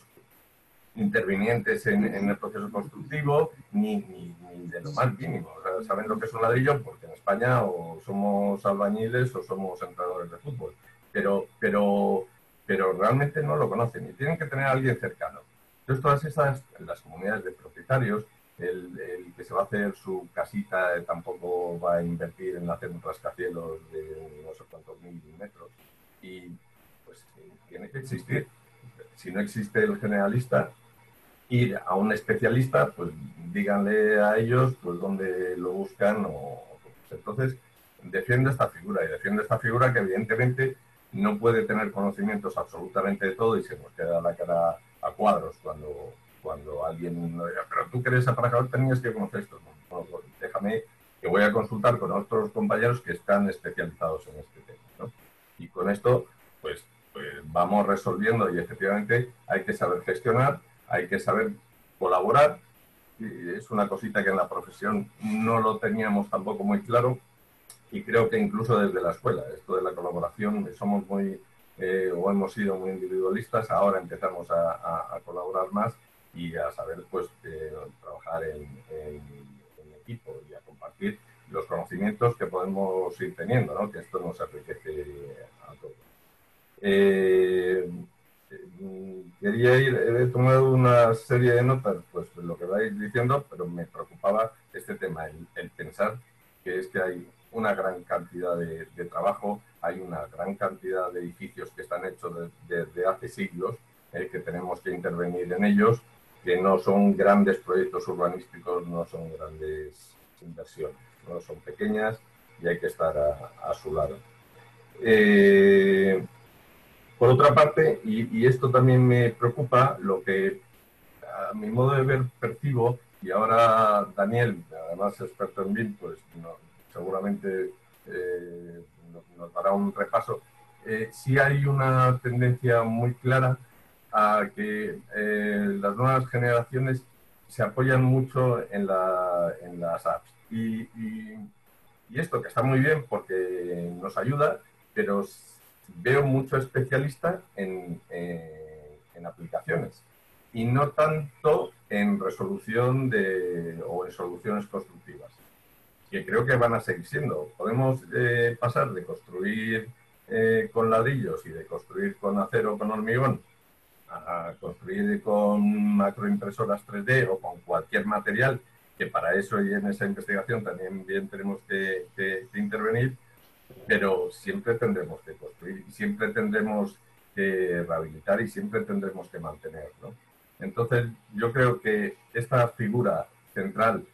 intervinientes en el proceso constructivo, ni de lo más mínimo. O sea, saben lo que es un ladrillo porque en España o somos albañiles o somos entrenadores de fútbol, pero realmente no lo conocen y tienen que tener a alguien cercano. Entonces, todas esas, las comunidades de propietarios, el que se va a hacer su casita tampoco va a invertir en hacer un rascacielos de no sé cuántos mil metros. Y pues tiene que existir. Si no existe el generalista, ir a un especialista, pues díganle a ellos pues dónde lo buscan. Pues, entonces, defiendo esta figura y defiendo esta figura que evidentemente no puede tener conocimientos absolutamente de todo y se nos queda la cara a cuadros cuando alguien, pero tú que eres aparejador tenías que conocer esto. Bueno, pues déjame que voy a consultar con otros compañeros que están especializados en este tema, ¿no? Y con esto, pues vamos resolviendo y efectivamente hay que saber gestionar, hay que saber colaborar. Y es una cosita que en la profesión no lo teníamos tampoco muy claro y creo que incluso desde la escuela, esto de la colaboración, somos muy, o hemos sido muy individualistas, ahora empezamos a colaborar más y a saber pues trabajar en equipo y a compartir los conocimientos que podemos ir teniendo, ¿no? Que esto nos enriquece a todos. He tomado una serie de notas, pues lo que vais diciendo, pero me preocupaba este tema, el pensar que es que hay una gran cantidad de trabajo, hay una gran cantidad de edificios que están hechos desde hace siglos, que tenemos que intervenir en ellos, que no son grandes proyectos urbanísticos, no son grandes inversiones, no son pequeñas y hay que estar a su lado. Por otra parte, y esto también me preocupa, lo que a mi modo de ver percibo, y ahora Daniel, además experto en BIM, pues seguramente nos dará un repaso, sí hay una tendencia muy clara a que las nuevas generaciones se apoyan mucho en las apps. Y esto que está muy bien porque nos ayuda, pero veo mucho especialista en aplicaciones y no tanto en resolución o en soluciones constructivas, que creo que van a seguir siendo. Podemos pasar de construir con ladrillos y de construir con acero o con hormigón a construir con macroimpresoras 3D o con cualquier material, que para eso y en esa investigación también bien tenemos que intervenir, pero siempre tendremos que construir y siempre tendremos que rehabilitar y siempre tendremos que mantener, ¿no? Entonces, yo creo que esta figura central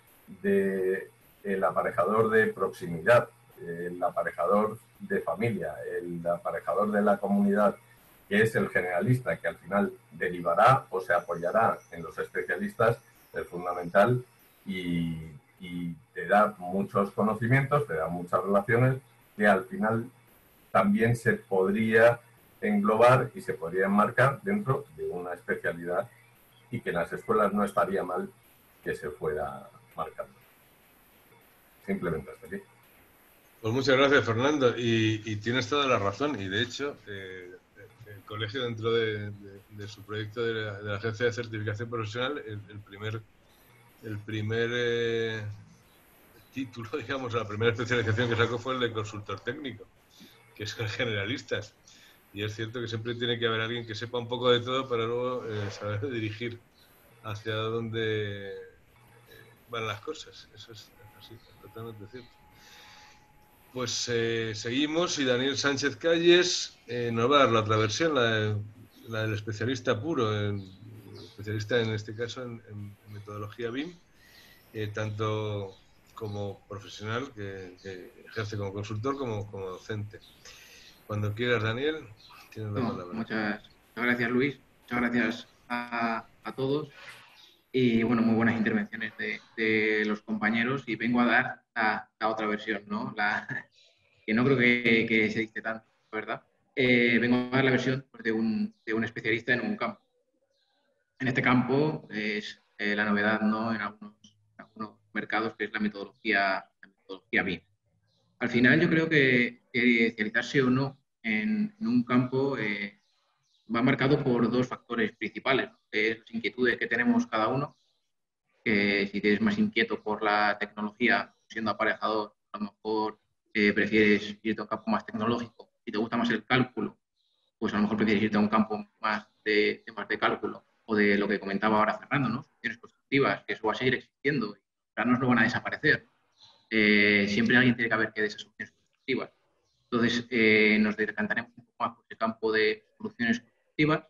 del aparejador de proximidad, el aparejador de familia, el aparejador de la comunidad, que es el generalista, que al final derivará o se apoyará en los especialistas, es fundamental y te da muchos conocimientos, te da muchas relaciones que al final también se podría englobar y se podría enmarcar dentro de una especialidad y que en las escuelas no estaría mal que se fuera marcando. Simplemente hasta aquí. Pues muchas gracias, Fernando, y tienes toda la razón, y de hecho el colegio, dentro de su proyecto de la Agencia de Certificación Profesional, el primer título, digamos, la primera especialización que sacó fue el de consultor técnico, que son generalistas. Y es cierto que siempre tiene que haber alguien que sepa un poco de todo para luego saber dirigir hacia dónde van las cosas. Eso es así, totalmente cierto. Pues seguimos y Daniel Sánchez Calles nos va a dar la otra versión, la del especialista puro, especialista en este caso en metodología BIM, tanto como profesional que ejerce como consultor como docente. Cuando quieras, Daniel, tienes la palabra. Muchas gracias, Luis. Muchas gracias a todos. Y bueno, muy buenas intervenciones de los compañeros. Y vengo a dar la otra versión, ¿no? Que no creo que se dice tanto, ¿verdad? Vengo a dar la versión pues, de un especialista en un campo. En este campo es la novedad, ¿no? En algunos mercados, que es la metodología BIM. Al final, yo creo que especializarse o no en un campo va marcado por dos factores principales, ¿no? Que es las inquietudes que tenemos cada uno. Que si eres más inquieto por la tecnología, siendo aparejador, a lo mejor prefieres irte a un campo más tecnológico. Si te gusta más el cálculo, pues a lo mejor prefieres irte a un campo más de temas de cálculo o de lo que comentaba ahora Fernando, ¿no? Soluciones constructivas, que eso va a seguir existiendo y los planos no van a desaparecer. Siempre alguien tiene que haber que de esas soluciones constructivas. Entonces, nos decantaremos un poco más por el campo de soluciones constructivas,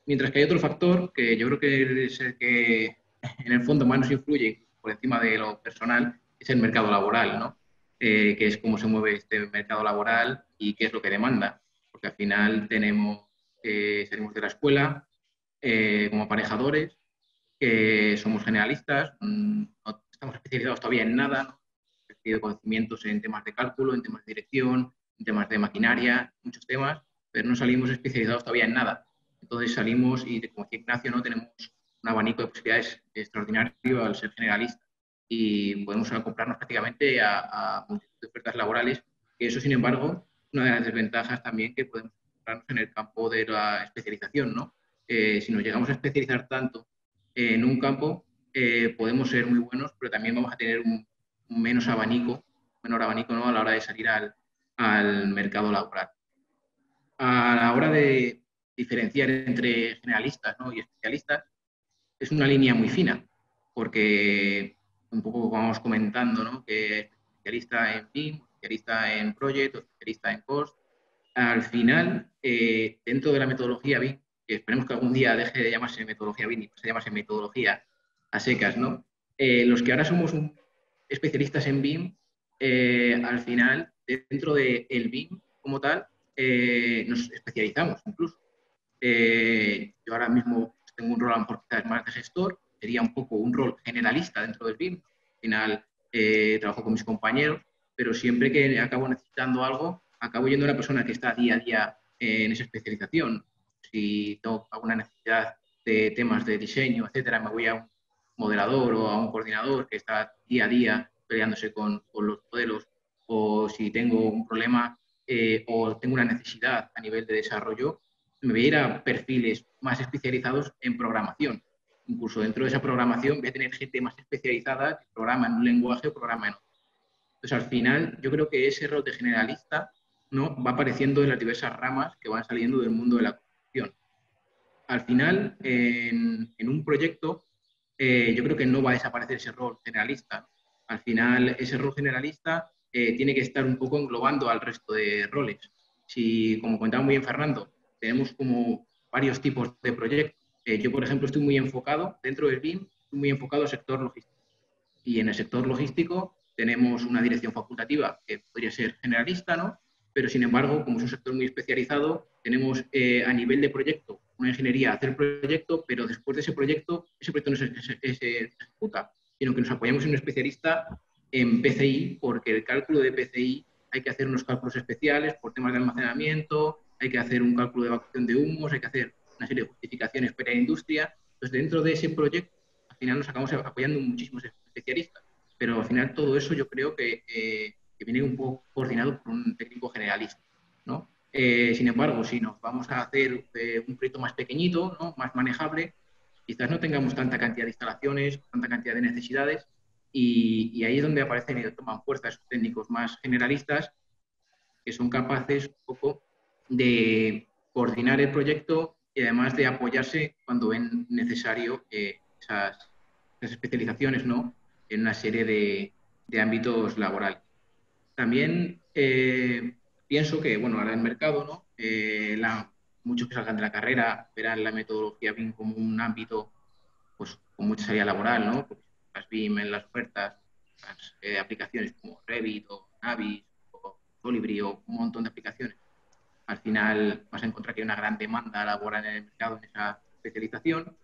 mientras que hay otro factor que yo creo que es el que en el fondo más nos influye por encima de lo personal, es el mercado laboral, ¿no? Que es cómo se mueve este mercado laboral y qué es lo que demanda. Porque al final salimos de la escuela como aparejadores, somos generalistas, no estamos especializados todavía en nada, ¿no? He conocimientos en temas de cálculo, en temas de dirección, en temas de maquinaria, muchos temas, pero no salimos especializados todavía en nada. Entonces salimos y, como decía Ignacio, ¿no? Tenemos un abanico de posibilidades extraordinario al ser generalista y podemos acoplarnos prácticamente a multitud de ofertas laborales, que eso, sin embargo, una de las desventajas también que podemos encontrarnos en el campo de la especialización, ¿no? Si nos llegamos a especializar tanto en un campo, podemos ser muy buenos, pero también vamos a tener un menor abanico, ¿no? A la hora de salir al mercado laboral. A la hora de diferenciar entre generalistas, ¿no? y especialistas, es una línea muy fina, porque un poco como vamos comentando, ¿no? que especialista en BIM, especialista en Project o especialista en Cost, al final, dentro de la metodología BIM, que esperemos que algún día deje de llamarse metodología BIM y se llame metodología a secas, ¿no? Los que ahora somos especialistas en BIM, al final, dentro del BIM como tal, nos especializamos incluso. Yo ahora mismo tengo un rol a lo mejor quizás más de gestor, sería un poco un rol generalista dentro del BIM. Al final trabajo con mis compañeros, pero siempre que acabo necesitando algo, acabo yendo a una persona que está día a día en esa especialización. Si tengo alguna necesidad de temas de diseño, etcétera, me voy a un modelador o a un coordinador que está día a día peleándose con los modelos, o si tengo un problema o tengo una necesidad a nivel de desarrollo, me voy a ir a perfiles más especializados en programación. Incluso dentro de esa programación voy a tener gente más especializada que programa en un lenguaje o programa en otro. Entonces, al final, yo creo que ese rol de generalista, ¿no? va apareciendo en las diversas ramas que van saliendo del mundo de la construcción. Al final, en un proyecto, yo creo que no va a desaparecer ese rol generalista. Al final, ese rol generalista tiene que estar un poco englobando al resto de roles. Si, como comentaba muy bien Fernando, tenemos como varios tipos de proyectos. Yo, por ejemplo, estoy muy enfocado, dentro del BIM, estoy muy enfocado al sector logístico. Y en el sector logístico tenemos una dirección facultativa que podría ser generalista, ¿no? Pero, sin embargo, como es un sector muy especializado, tenemos a nivel de proyecto una ingeniería a hacer el proyecto, pero después de ese proyecto no se ejecuta, sino que nos apoyamos en un especialista en PCI, porque el cálculo de PCI hay que hacer unos cálculos especiales por temas de almacenamiento, hay que hacer un cálculo de evacuación de humos, hay que hacer una serie de justificaciones para la industria. Entonces, dentro de ese proyecto, al final nos acabamos apoyando en muchísimos especialistas, pero al final todo eso yo creo que viene un poco coordinado por un técnico generalista, ¿no? Sin embargo, si nos vamos a hacer un proyecto más pequeñito, ¿no? más manejable, quizás no tengamos tanta cantidad de instalaciones, tanta cantidad de necesidades, y ahí es donde aparecen y toman fuerza esos técnicos más generalistas que son capaces un poco de coordinar el proyecto y además de apoyarse cuando ven necesario esas especializaciones, ¿no? en una serie de ámbitos laborales. También pienso que, bueno, ahora en el mercado, ¿no? Muchos que salgan de la carrera verán la metodología BIM como un ámbito pues, con mucha salida laboral, ¿no? Porque las BIM en las ofertas, las aplicaciones como Revit o Navis o Solibri o un montón de aplicaciones, al final vas a encontrar que hay una gran demanda laboral en el mercado en esa especialización,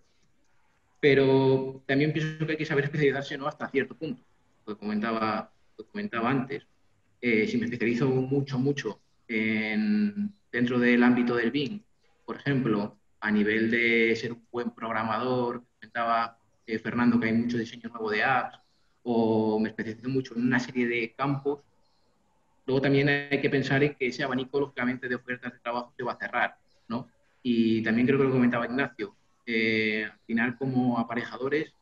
pero también pienso que hay que saber especializarse, ¿no? hasta cierto punto. Lo comentaba antes. Si me especializo mucho dentro del ámbito del BIM, por ejemplo, a nivel de ser un buen programador, comentaba Fernando que hay mucho diseño nuevo de apps, o me especializo mucho en una serie de campos, luego también hay que pensar en que ese abanico, lógicamente, de ofertas de trabajo se va a cerrar, ¿no? Y también creo que lo comentaba Ignacio, al final como aparejadores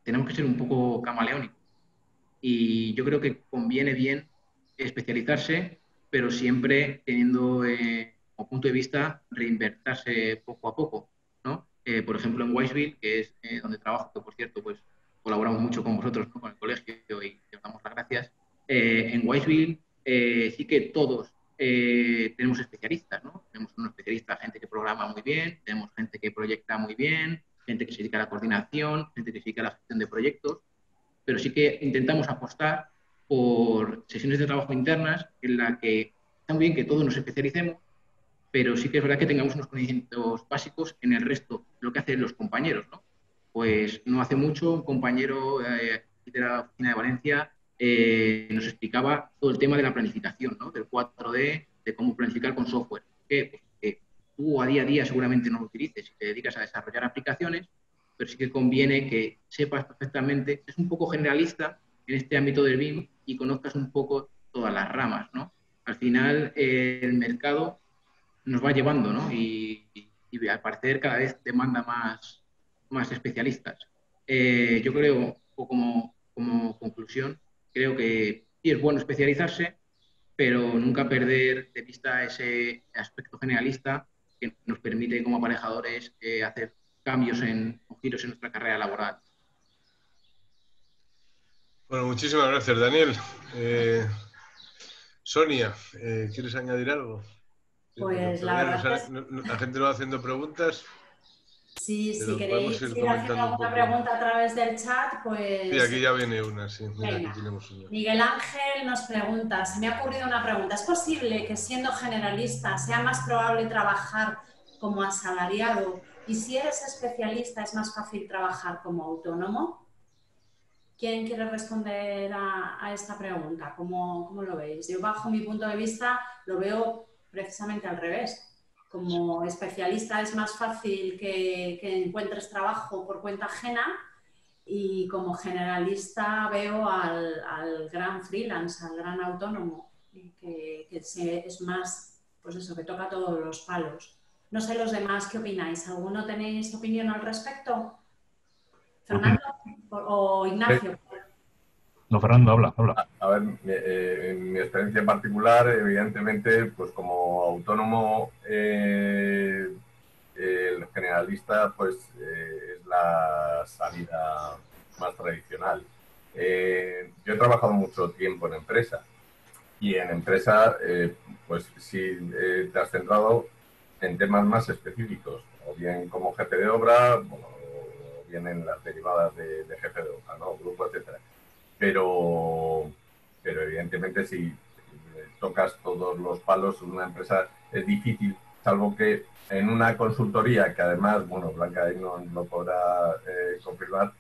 tenemos que ser un poco camaleónicos. Y yo creo que conviene bien especializarse, pero siempre teniendo como punto de vista reinvertirse poco a poco, ¿no? Por ejemplo, en Wiseville, que es donde trabajo, que por cierto, pues colaboramos mucho con vosotros, ¿no? con el colegio, y os damos las gracias. En Wiseville sí que todos tenemos especialistas, ¿no? Tenemos unos especialistas, gente que programa muy bien, tenemos gente que proyecta muy bien, gente que se dedica a la coordinación, gente que se dedica a la gestión de proyectos, pero sí que intentamos apostar por sesiones de trabajo internas en la que está muy bien que todos nos especialicemos, pero sí que es verdad que tengamos unos conocimientos básicos en el resto de lo que hacen los compañeros, ¿no? Pues no hace mucho un compañero de la oficina de Valencia nos explicaba todo el tema de la planificación, ¿no? Del 4D, de cómo planificar con software. que tú a día seguramente no lo utilices y te dedicas a desarrollar aplicaciones, pero sí que conviene que sepas perfectamente, es un poco generalista en este ámbito del BIM y conozcas un poco todas las ramas, ¿no? Al final, el mercado nos va llevando, ¿no? Y al parecer cada vez demanda más especialistas. Yo creo, o como conclusión, creo que sí es bueno especializarse, pero nunca perder de vista ese aspecto generalista que nos permite como aparejadores hacer cambios o giros en nuestra carrera laboral. Bueno, muchísimas gracias, Daniel. Sonia, ¿quieres añadir algo? Pues la verdad es... La gente nos va haciendo preguntas. Sí, si queréis ir haciendo alguna pregunta a través del chat, pues... Sí, aquí ya viene una, sí. Mira, aquí tenemos una. Miguel Ángel nos pregunta, se me ha ocurrido una pregunta, ¿es posible que siendo generalista sea más probable trabajar como asalariado y si eres especialista es más fácil trabajar como autónomo? ¿Quién quiere responder a esta pregunta? ¿Cómo lo veis? Yo, bajo mi punto de vista, lo veo precisamente al revés. Como especialista es más fácil que encuentres trabajo por cuenta ajena y como generalista veo al gran freelance, al gran autónomo, que es más, pues eso, que toca todos los palos. No sé los demás, ¿qué opináis? ¿Alguno tenéis opinión al respecto? ¿Fernando o Ignacio? No, Fernando, habla. A ver, en mi experiencia en particular, evidentemente, pues como autónomo, el generalista, pues es la salida más tradicional. Yo he trabajado mucho tiempo en empresa y en empresa, pues sí te has centrado en temas más específicos, o bien como jefe de obra, bueno, o bien en las derivadas de jefe de obra, ¿no? Grupo, etcétera. Pero evidentemente si tocas todos los palos en una empresa es difícil, salvo que en una consultoría, que además, bueno, Blanca ahí no lo podrá confirmar,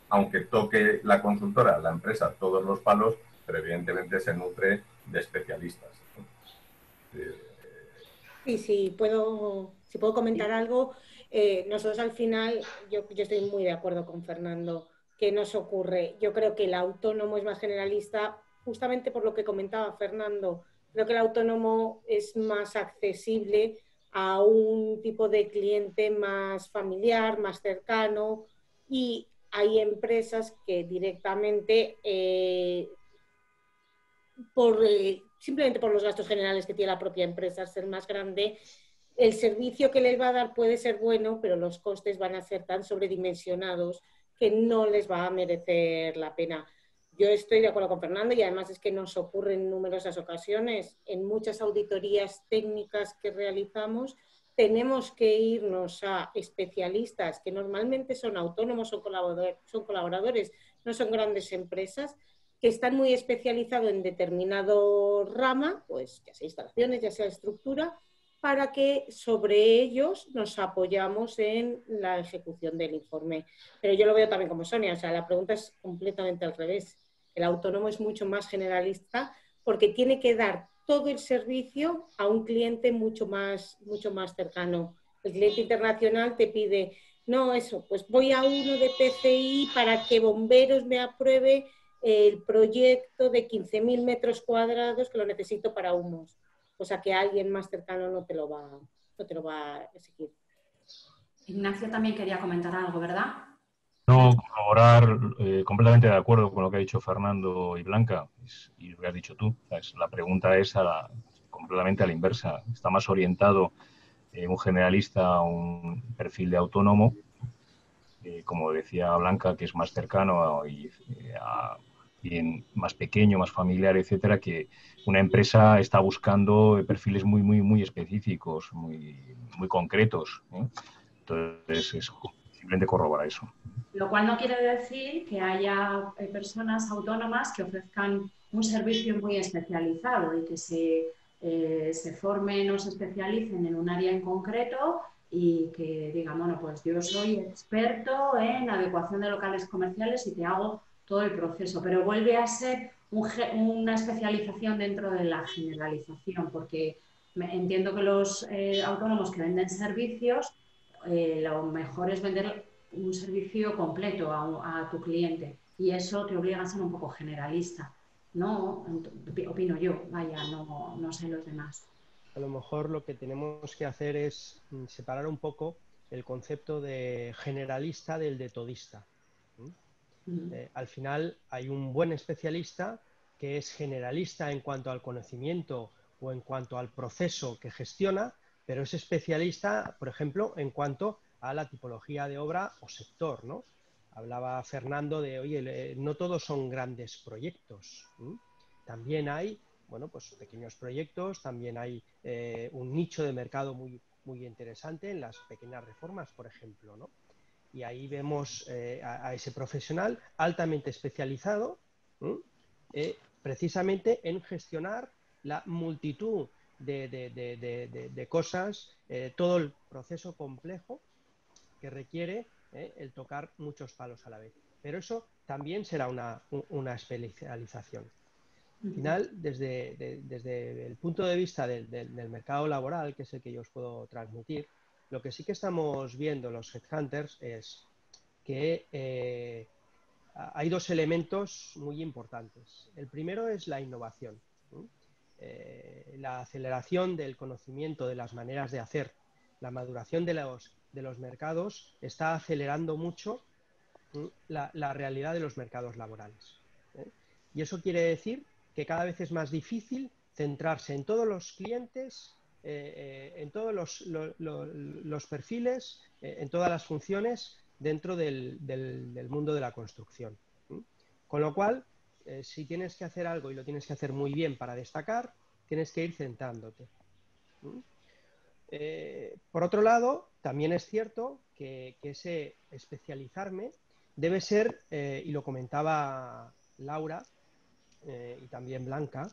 aunque toque la consultora, la empresa, todos los palos, pero evidentemente se nutre de especialistas. Sí, si puedo comentar algo. Nosotros al final, yo estoy muy de acuerdo con Fernando. ¿Qué nos ocurre? Yo creo que el autónomo es más generalista, justamente por lo que comentaba Fernando. Creo que el autónomo es más accesible a un tipo de cliente más familiar, más cercano, y hay empresas que directamente, simplemente por los gastos generales que tiene la propia empresa, ser más grande, el servicio que les va a dar puede ser bueno, pero los costes van a ser tan sobredimensionados que no les va a merecer la pena. Yo estoy de acuerdo con Fernando y además es que nos ocurre en numerosas ocasiones. En muchas auditorías técnicas que realizamos tenemos que irnos a especialistas que normalmente son autónomos o son colaboradores, no son grandes empresas, que están muy especializados en determinado rama, pues ya sea instalaciones, ya sea estructura, para que sobre ellos nos apoyamos en la ejecución del informe. Pero yo lo veo también como Sonia, o sea, la pregunta es completamente al revés. El autónomo es mucho más generalista porque tiene que dar todo el servicio a un cliente mucho más cercano. El cliente internacional te pide, no, eso, pues voy a uno de PCI para que Bomberos me apruebe el proyecto de 15.000 metros cuadrados que lo necesito para humos. O sea que alguien más cercano no te lo va a exigir. Ignacio también quería comentar algo, ¿verdad? No, colaborar completamente de acuerdo con lo que ha dicho Fernando y Blanca y lo que has dicho tú. La pregunta es completamente a la inversa. Está más orientado un generalista a un perfil de autónomo, como decía Blanca, que es más cercano y más pequeño, más familiar, etcétera, que una empresa está buscando perfiles muy específicos, muy concretos. Entonces, es simplemente corroborar eso. Lo cual no quiere decir que haya personas autónomas que ofrezcan un servicio muy especializado y que se formen o se especialicen en un área en concreto y que digan, bueno, pues yo soy experto en adecuación de locales comerciales y te hago todo el proceso, pero vuelve a ser una especialización dentro de la generalización, porque entiendo que los autónomos que venden servicios, lo mejor es vender un servicio completo a tu cliente y eso te obliga a ser un poco generalista, ¿no? Opino yo, vaya, no sé los demás. A lo mejor lo que tenemos que hacer es separar un poco el concepto de generalista del de todista. Al final hay un buen especialista que es generalista en cuanto al conocimiento o en cuanto al proceso que gestiona, pero es especialista, por ejemplo, en cuanto a la tipología de obra o sector, ¿no? Hablaba Fernando de, oye, no todos son grandes proyectos. También hay, bueno, pues pequeños proyectos, también hay un nicho de mercado muy, muy interesante en las pequeñas reformas, por ejemplo, ¿no? Y ahí vemos a ese profesional altamente especializado precisamente en gestionar la multitud de cosas, todo el proceso complejo que requiere el tocar muchos palos a la vez. Pero eso también será una especialización. Al final, desde el punto de vista del mercado laboral, que es el que yo os puedo transmitir, lo que sí que estamos viendo los headhunters es que hay dos elementos muy importantes. El primero es la innovación, la aceleración del conocimiento, de las maneras de hacer, la maduración de los mercados está acelerando mucho la realidad de los mercados laborales. Y eso quiere decir que cada vez es más difícil centrarse en todos los clientes, en todos los perfiles, en todas las funciones dentro del mundo de la construcción. Con lo cual, si tienes que hacer algo y lo tienes que hacer muy bien para destacar, tienes que ir centrándote. Por otro lado, también es cierto que ese especializarme debe ser, y lo comentaba Laura y también Blanca,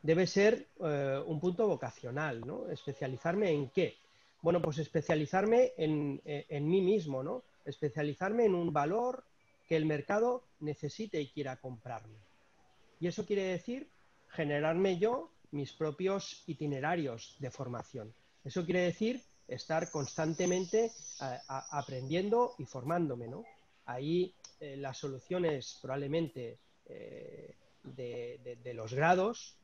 debe ser un punto vocacional, ¿no? ¿Especializarme en qué? Bueno, pues especializarme en mí mismo, ¿no? Especializarme en un valor que el mercado necesite y quiera comprarme. Y eso quiere decir generarme yo mis propios itinerarios de formación. Eso quiere decir estar constantemente aprendiendo y formándome, ¿no? Ahí las soluciones probablemente de los grados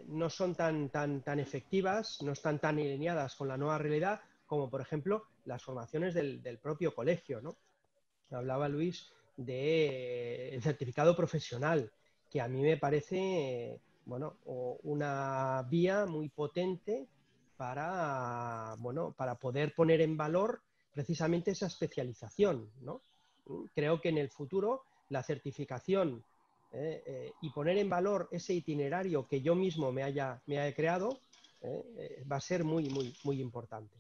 no son tan efectivas, no están tan alineadas con la nueva realidad como, por ejemplo, las formaciones del propio colegio, ¿no? Hablaba Luis del certificado profesional, que a mí me parece, bueno, una vía muy potente para poder poner en valor precisamente esa especialización, ¿no? Creo que en el futuro la certificación y poner en valor ese itinerario que yo mismo me haya creado va a ser muy, muy, muy importante.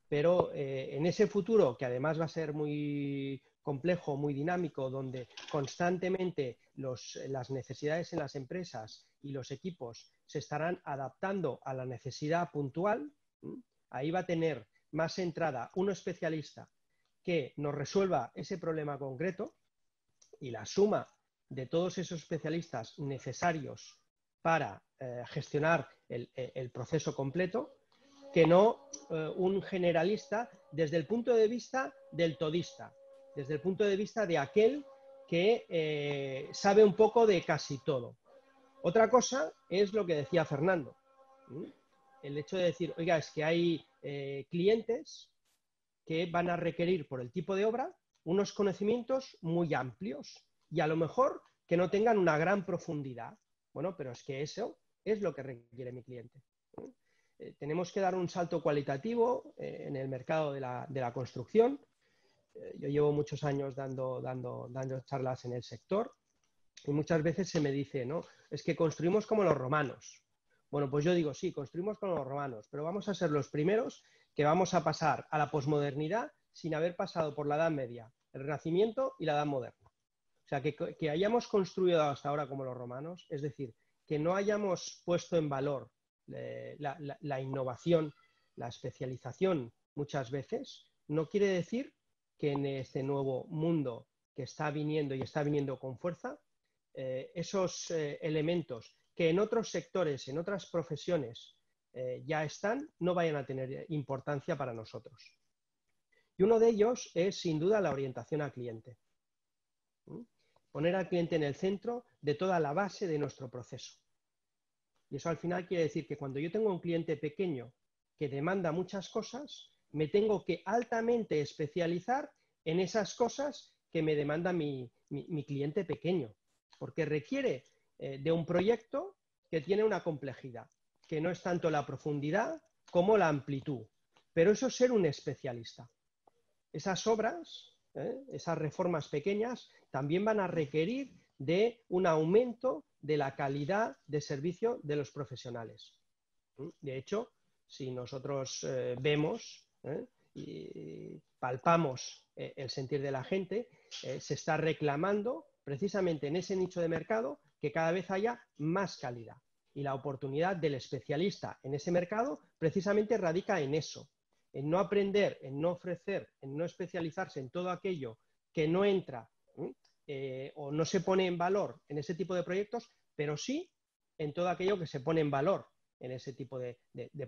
Pero en ese futuro, que además va a ser muy complejo, muy dinámico, donde constantemente las necesidades en las empresas y los equipos se estarán adaptando a la necesidad puntual, ahí va a tener más entrada un especialista que nos resuelva ese problema concreto y la suma de todos esos especialistas necesarios para gestionar el proceso completo, que no un generalista desde el punto de vista del todista, desde el punto de vista de aquel que sabe un poco de casi todo. Otra cosa es lo que decía Fernando, el hecho de decir, oiga, es que hay clientes que van a requerir por el tipo de obra unos conocimientos muy amplios y a lo mejor que no tengan una gran profundidad. Bueno, pero es que eso es lo que requiere mi cliente. Tenemos que dar un salto cualitativo en el mercado de la construcción. Yo llevo muchos años dando charlas en el sector y muchas veces se me dice, ¿no? Es que construimos como los romanos. Bueno, pues yo digo, sí, construimos como los romanos, pero vamos a ser los primeros que vamos a pasar a la posmodernidad sin haber pasado por la Edad Media, el Renacimiento y la Edad Moderna. O sea, que hayamos construido hasta ahora como los romanos, es decir, que no hayamos puesto en valor la innovación, la especialización muchas veces, no quiere decir que en este nuevo mundo que está viniendo y está viniendo con fuerza, esos elementos que en otros sectores, en otras profesiones ya están, no vayan a tener importancia para nosotros. Y uno de ellos es, sin duda, la orientación al cliente. Poner al cliente en el centro de toda la base de nuestro proceso. Y eso al final quiere decir que cuando yo tengo un cliente pequeño que demanda muchas cosas, me tengo que altamente especializar en esas cosas que me demanda mi cliente pequeño, porque requiere de un proyecto que tiene una complejidad, que no es tanto la profundidad como la amplitud, pero eso es ser un especialista. Esas obras, esas reformas pequeñas, también van a requerir de un aumento de la calidad de servicio de los profesionales. De hecho, si nosotros vemos y palpamos el sentir de la gente, se está reclamando precisamente en ese nicho de mercado que cada vez haya más calidad. Y la oportunidad del especialista en ese mercado precisamente radica en eso, en no aprender, en no ofrecer, en no especializarse en todo aquello que no entra o no se pone en valor en ese tipo de proyectos, pero sí en todo aquello que se pone en valor en ese tipo de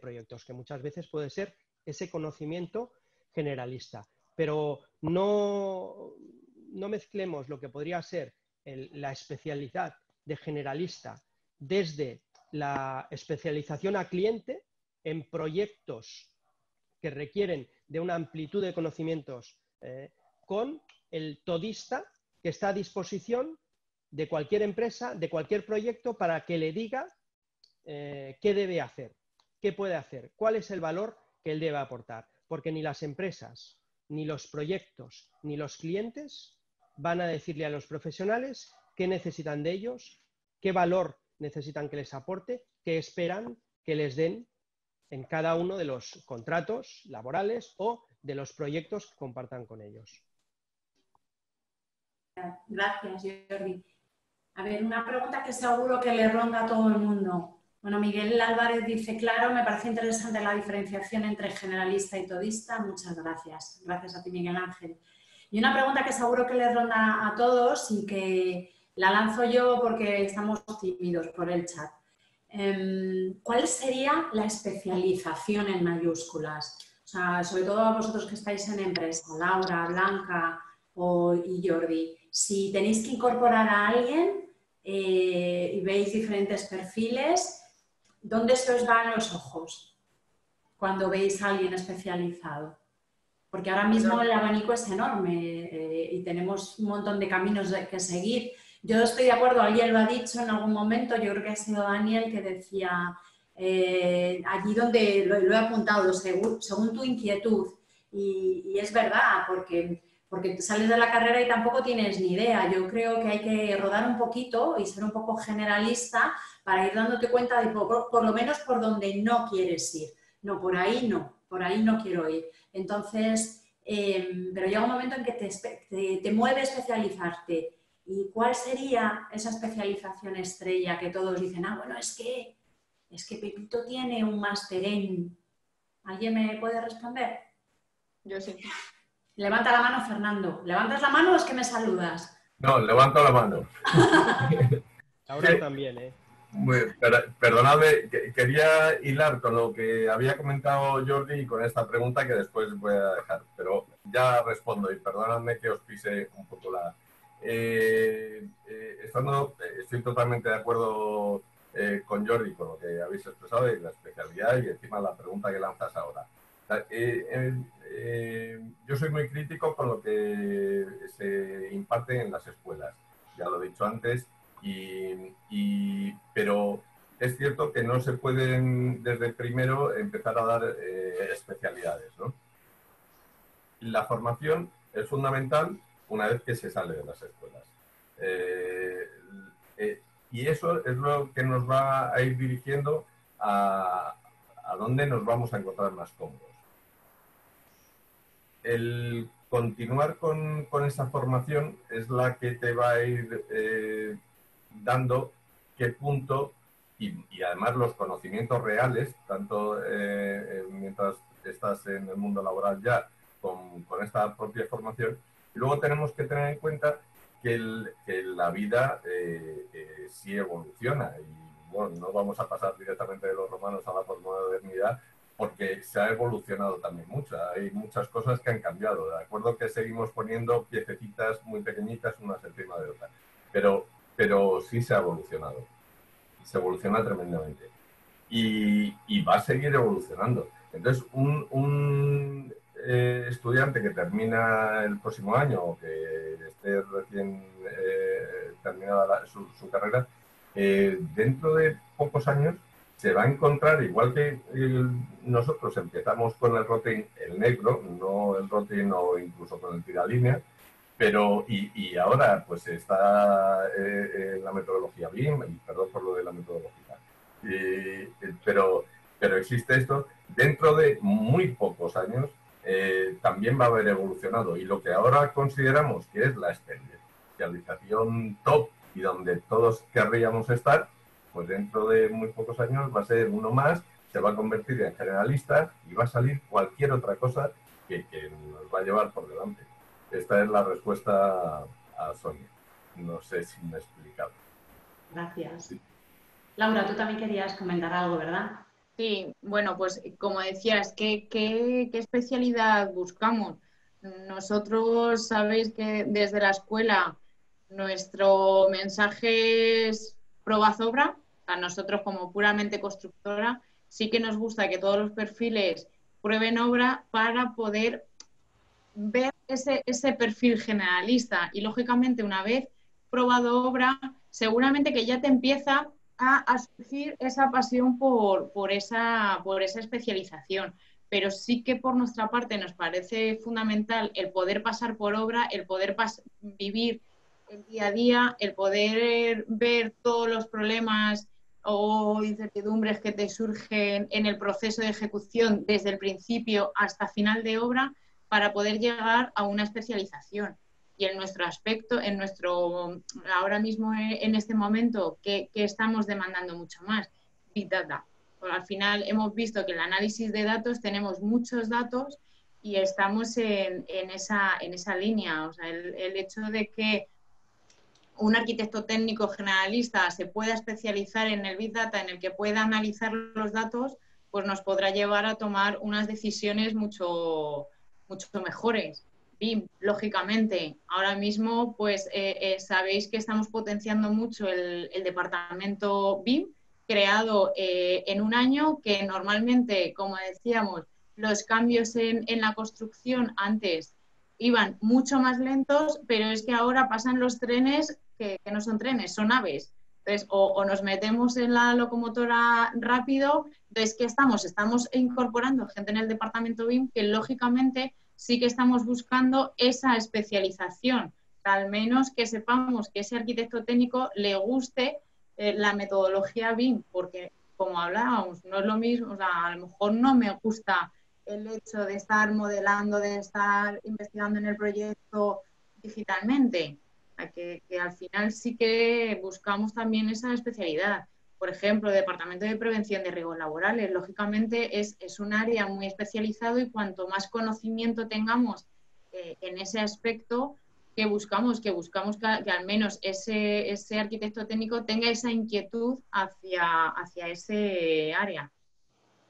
proyectos, que muchas veces puede ser ese conocimiento generalista. Pero no mezclemos lo que podría ser la especialidad de generalista desde la especialización a cliente en proyectos que requieren de una amplitud de conocimientos con el todista que está a disposición de cualquier empresa, de cualquier proyecto, para que le diga qué debe hacer, qué puede hacer, cuál es el valor que él debe aportar. Porque ni las empresas, ni los proyectos, ni los clientes van a decirle a los profesionales qué necesitan de ellos, qué valor necesitan que les aporte, qué esperan que les den en cada uno de los contratos laborales o de los proyectos que compartan con ellos. Gracias, Jordi. A ver, una pregunta que seguro que le ronda a todo el mundo. Bueno, Miguel Álvarez dice, claro, me parece interesante la diferenciación entre generalista y todista. Muchas gracias. Gracias a ti, Miguel Ángel. Y una pregunta que seguro que le ronda a todos y que la lanzo yo porque estamos tímidos por el chat. ¿Cuál sería la especialización en mayúsculas? O sea, sobre todo a vosotros que estáis en empresa, Laura, Blanca y Jordi, si tenéis que incorporar a alguien y veis diferentes perfiles, ¿dónde se os van los ojos cuando veis a alguien especializado? Porque ahora mismo el abanico es enorme y tenemos un montón de caminos que seguir. Yo estoy de acuerdo, alguien lo ha dicho en algún momento, yo creo que ha sido Daniel, que decía, allí donde lo he apuntado, según tu inquietud. Y es verdad, porque sales de la carrera y tampoco tienes ni idea. Yo creo que hay que rodar un poquito y ser un poco generalista para ir dándote cuenta de por lo menos por donde no quieres ir. No, por ahí no quiero ir. Entonces, pero llega un momento en que te mueve especializarte. ¿Y cuál sería esa especialización estrella que todos dicen, bueno, es que Pepito tiene un máster en... ¿Alguien me puede responder? Yo sí. Levanta la mano, Fernando. ¿Levantas la mano o es que me saludas? No, levanto la mano. Ahora también, ¿eh? Perdonadme, quería hilar con lo que había comentado Jordi y con esta pregunta que después voy a dejar, pero ya respondo y perdonadme que os pise un poco la... estoy totalmente de acuerdo con Jordi, con lo que habéis expresado y la especialidad y encima la pregunta que lanzas ahora. Yo soy muy crítico con lo que se imparte en las escuelas, ya lo he dicho antes, pero es cierto que no se pueden desde el primero empezar a dar especialidades, ¿no? La formación es fundamental una vez que se sale de las escuelas. Y eso es lo que nos va a ir dirigiendo a dónde nos vamos a encontrar más cómodos. El continuar con esa formación es la que te va a ir dando qué punto y además los conocimientos reales, tanto mientras estás en el mundo laboral ya con esta propia formación. Y luego tenemos que tener en cuenta que la vida sí evoluciona y bueno, no vamos a pasar directamente de los romanos a la posmodernidad porque se ha evolucionado también mucho. Hay muchas cosas que han cambiado. De acuerdo que seguimos poniendo piececitas muy pequeñitas unas encima de otras, pero sí se ha evolucionado. Se evoluciona tremendamente. Y va a seguir evolucionando. Entonces, un estudiante que termina el próximo año o que esté recién terminada su carrera, dentro de pocos años se va a encontrar, igual que nosotros empezamos con el routing el negro, no el routing o incluso con el tiralínea, pero y ahora pues está en la metodología BIM, y perdón por lo de la metodología, pero existe esto, dentro de muy pocos años también va a haber evolucionado, y lo que ahora consideramos que es la especialización top y donde todos querríamos estar, pues dentro de muy pocos años va a ser uno más, se va a convertir en generalista y va a salir cualquier otra cosa que nos va a llevar por delante. Esta es la respuesta a Sonia. No sé si me he explicado. Gracias. Sí. Laura, tú también querías comentar algo, ¿verdad? Sí, bueno, pues como decías, ¿qué especialidad buscamos? Nosotros sabéis que desde la escuela nuestro mensaje es probad obra. A nosotros como puramente constructora sí que nos gusta que todos los perfiles prueben obra para poder ver ese perfil generalista y lógicamente una vez probado obra seguramente que ya te empieza a surgir esa pasión por esa especialización, pero sí que por nuestra parte nos parece fundamental el poder pasar por obra, el poder vivir el día a día, el poder ver todos los problemas o incertidumbres que te surgen en el proceso de ejecución desde el principio hasta final de obra para poder llegar a una especialización. Y en nuestro aspecto, ahora mismo en este momento, ¿qué estamos demandando mucho más? Big Data. Pues al final hemos visto que en el análisis de datos tenemos muchos datos y estamos en esa línea. O sea, el hecho de que un arquitecto técnico generalista se pueda especializar en el Big Data, en el que pueda analizar los datos, pues nos podrá llevar a tomar unas decisiones mucho mejores. BIM, lógicamente, ahora mismo pues sabéis que estamos potenciando mucho el departamento BIM, creado en un año, que normalmente, como decíamos, los cambios en la construcción antes iban mucho más lentos, pero es que ahora pasan los trenes que no son trenes, son aves. Entonces, o nos metemos en la locomotora rápido, entonces, ¿qué estamos? Estamos incorporando gente en el departamento BIM que, lógicamente, sí que estamos buscando esa especialización, al menos que sepamos que ese arquitecto técnico le guste la metodología BIM, porque, como hablábamos, no es lo mismo, o sea, a lo mejor no me gusta el hecho de estar modelando, de estar investigando en el proyecto digitalmente, que al final sí que buscamos también esa especialidad. Por ejemplo, el Departamento de Prevención de Riesgos Laborales, lógicamente es un área muy especializado y cuanto más conocimiento tengamos en ese aspecto, que buscamos que al menos ese arquitecto técnico tenga esa inquietud hacia ese área.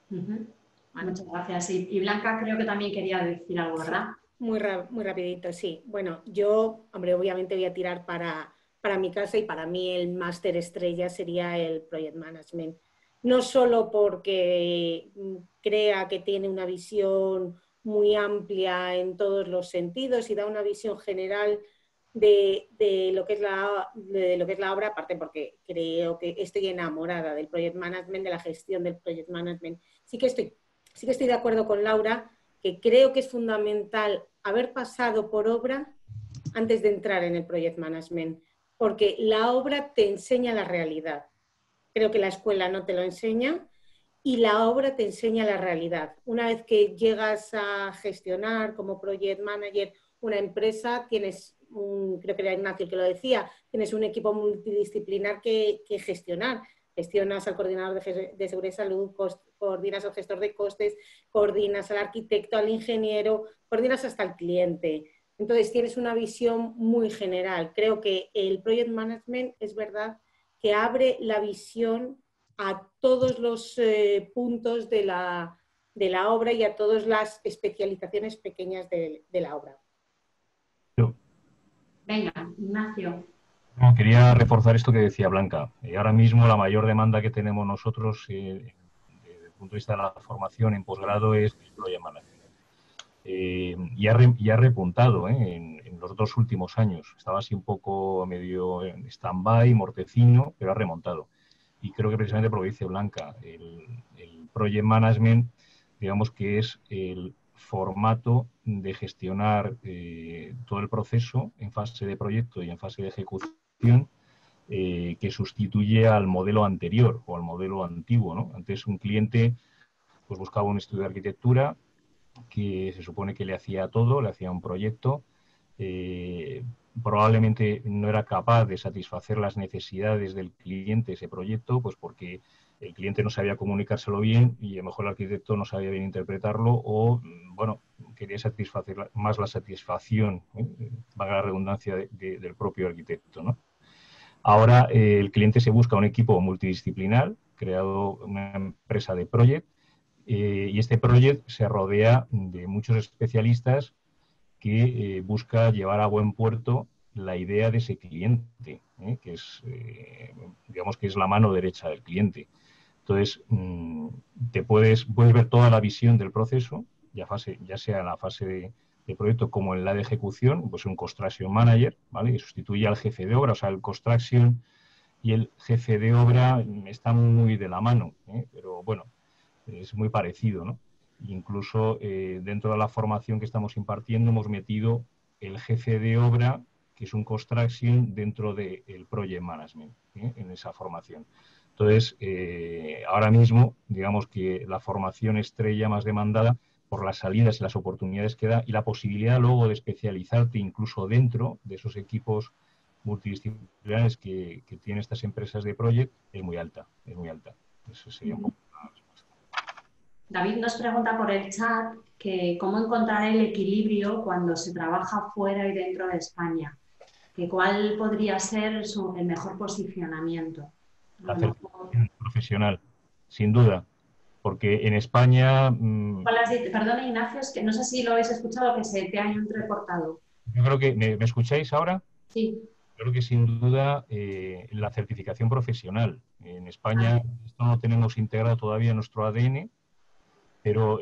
Uh-huh. Vale. Muchas gracias. Y Blanca creo que también quería decir algo, ¿verdad? Muy rapidito, sí. Bueno, yo, hombre, obviamente voy a tirar para mi casa y para mí el máster estrella sería el Project Management. No solo porque crea que tiene una visión muy amplia en todos los sentidos y da una visión general de lo que es la obra, aparte porque creo que estoy enamorada del Project Management, de la gestión del Project Management. Sí que estoy de acuerdo con Laura, que creo que es fundamental haber pasado por obra antes de entrar en el Project Management, porque la obra te enseña la realidad. Creo que la escuela no te lo enseña y la obra te enseña la realidad. Una vez que llegas a gestionar como Project Manager una empresa, creo que era Ignacio el que lo decía, tienes un equipo multidisciplinar que gestionar. Gestionas al coordinador de seguridad y salud, coordinas al gestor de costes, coordinas al arquitecto, al ingeniero, coordinas hasta el cliente. Entonces tienes una visión muy general. Creo que el Project Management es verdad que abre la visión a todos los puntos de la obra y a todas las especializaciones pequeñas de la obra. Venga, Ignacio. No, quería reforzar esto que decía Blanca. Ahora mismo la mayor demanda que tenemos nosotros desde el punto de vista de la formación en posgrado es el Project Management. Y ha repuntado en los 2 últimos años. Estaba así un poco medio en stand-by, mortecino, pero ha remontado. Y creo que precisamente por lo que dice Blanca, el Project Management, digamos que es el formato de gestionar todo el proceso en fase de proyecto y en fase de ejecución que sustituye al modelo anterior o al modelo antiguo, ¿no? Antes un cliente pues buscaba un estudio de arquitectura que se supone que le hacía todo, le hacía un proyecto, probablemente no era capaz de satisfacer las necesidades del cliente ese proyecto, pues porque el cliente no sabía comunicárselo bien y a lo mejor el arquitecto no sabía bien interpretarlo o, bueno, quería satisfacer más la satisfacción, valga la redundancia, del propio arquitecto, ¿no? Ahora el cliente se busca un equipo multidisciplinar, creado una empresa de project, y este project se rodea de muchos especialistas que busca llevar a buen puerto la idea de ese cliente, que es, digamos que es la mano derecha del cliente. Entonces, puedes ver toda la visión del proceso, ya sea en la fase de proyecto como en la de ejecución, pues un construction manager, ¿vale? Que sustituye al jefe de obra, o sea, el construction y el jefe de obra están muy de la mano, pero bueno, es muy parecido, ¿no? Incluso dentro de la formación que estamos impartiendo hemos metido el jefe de obra, que es un construction, dentro del project management, en esa formación. Entonces, ahora mismo, digamos que la formación estrella más demandada por las salidas y las oportunidades que da y la posibilidad luego de especializarte incluso dentro de esos equipos multidisciplinares que tienen estas empresas de project es muy alta, es muy alta. Eso sería un poco la respuesta. David nos pregunta por el chat que cómo encontrar el equilibrio cuando se trabaja fuera y dentro de España, que cuál podría ser el mejor posicionamiento. La certificación profesional, sin duda, porque en España... Perdona, Ignacio, es que no sé si lo habéis escuchado, que se te ha entrecortado. Yo creo que... ¿Me escucháis ahora? Sí. Creo que sin duda la certificación profesional. En España esto no lo tenemos integrado todavía en nuestro ADN, pero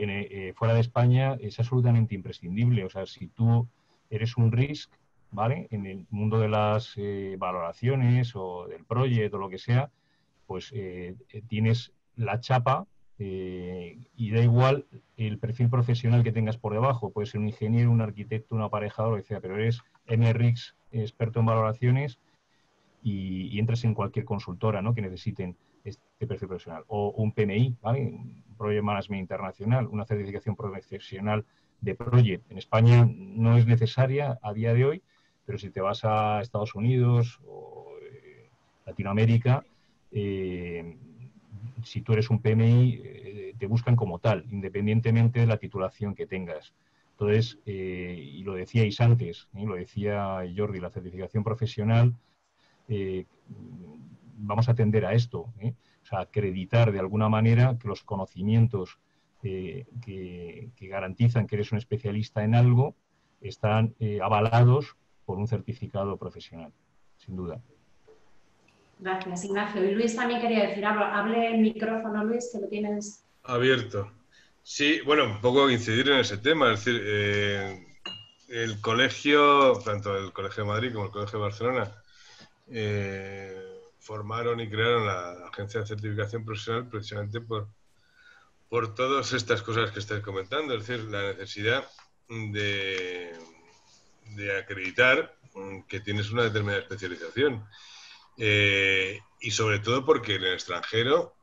fuera de España es absolutamente imprescindible. O sea, si tú eres un RISC, ¿vale? En el mundo de las valoraciones o del proyecto o lo que sea, pues tienes la chapa y da igual el perfil profesional que tengas por debajo. Puedes ser un ingeniero, un arquitecto, un aparejador, etc. Pero eres MRIX, experto en valoraciones, y entras en cualquier consultora, ¿no?, que necesiten este perfil profesional. O un PMI, ¿vale? Un Project Management Internacional, una certificación profesional de Project. En España no es necesaria a día de hoy, pero si te vas a Estados Unidos o Latinoamérica, si tú eres un PMI, te buscan como tal, independientemente de la titulación que tengas. Entonces, y lo decíais antes, lo decía Jordi, la certificación profesional, vamos a atender a esto, o sea, acreditar de alguna manera que los conocimientos que garantizan que eres un especialista en algo están avalados por un certificado profesional, sin duda. Gracias, Ignacio. Y Luis también quería decir algo. Hable el micrófono, Luis, que lo tienes abierto. Sí, bueno, un poco incidir en ese tema, es decir, el colegio, tanto el Colegio de Madrid como el Colegio de Barcelona, formaron y crearon la agencia de certificación profesional precisamente por todas estas cosas que estáis comentando, es decir, la necesidad de acreditar que tienes una determinada especialización, y sobre todo porque en el extranjero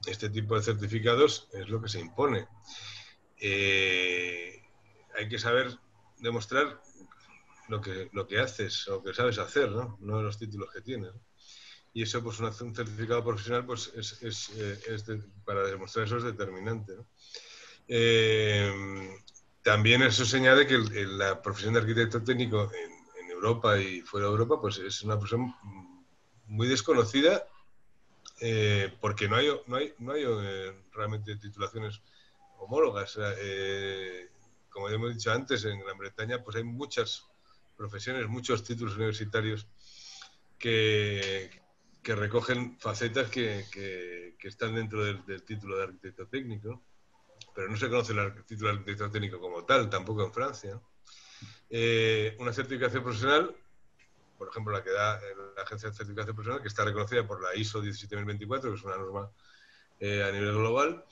este tipo de certificados es lo que se impone. Hay que saber demostrar lo que haces o que sabes hacer, ¿no? No los títulos que tienes. Y eso, pues un certificado profesional, pues para demostrar eso es determinante, ¿no? también eso señala que la profesión de arquitecto técnico en Europa y fuera de Europa pues es una profesión muy desconocida porque no hay realmente titulaciones homólogas. Como ya hemos dicho antes, en Gran Bretaña pues hay muchas profesiones, muchos títulos universitarios que recogen facetas que están dentro del título de arquitecto técnico, pero no se conoce el título de arquitecto técnico como tal, tampoco en Francia. Una certificación profesional, por ejemplo, la que da la Agencia de Certificación Profesional, que está reconocida por la ISO 17024, que es una norma a nivel global,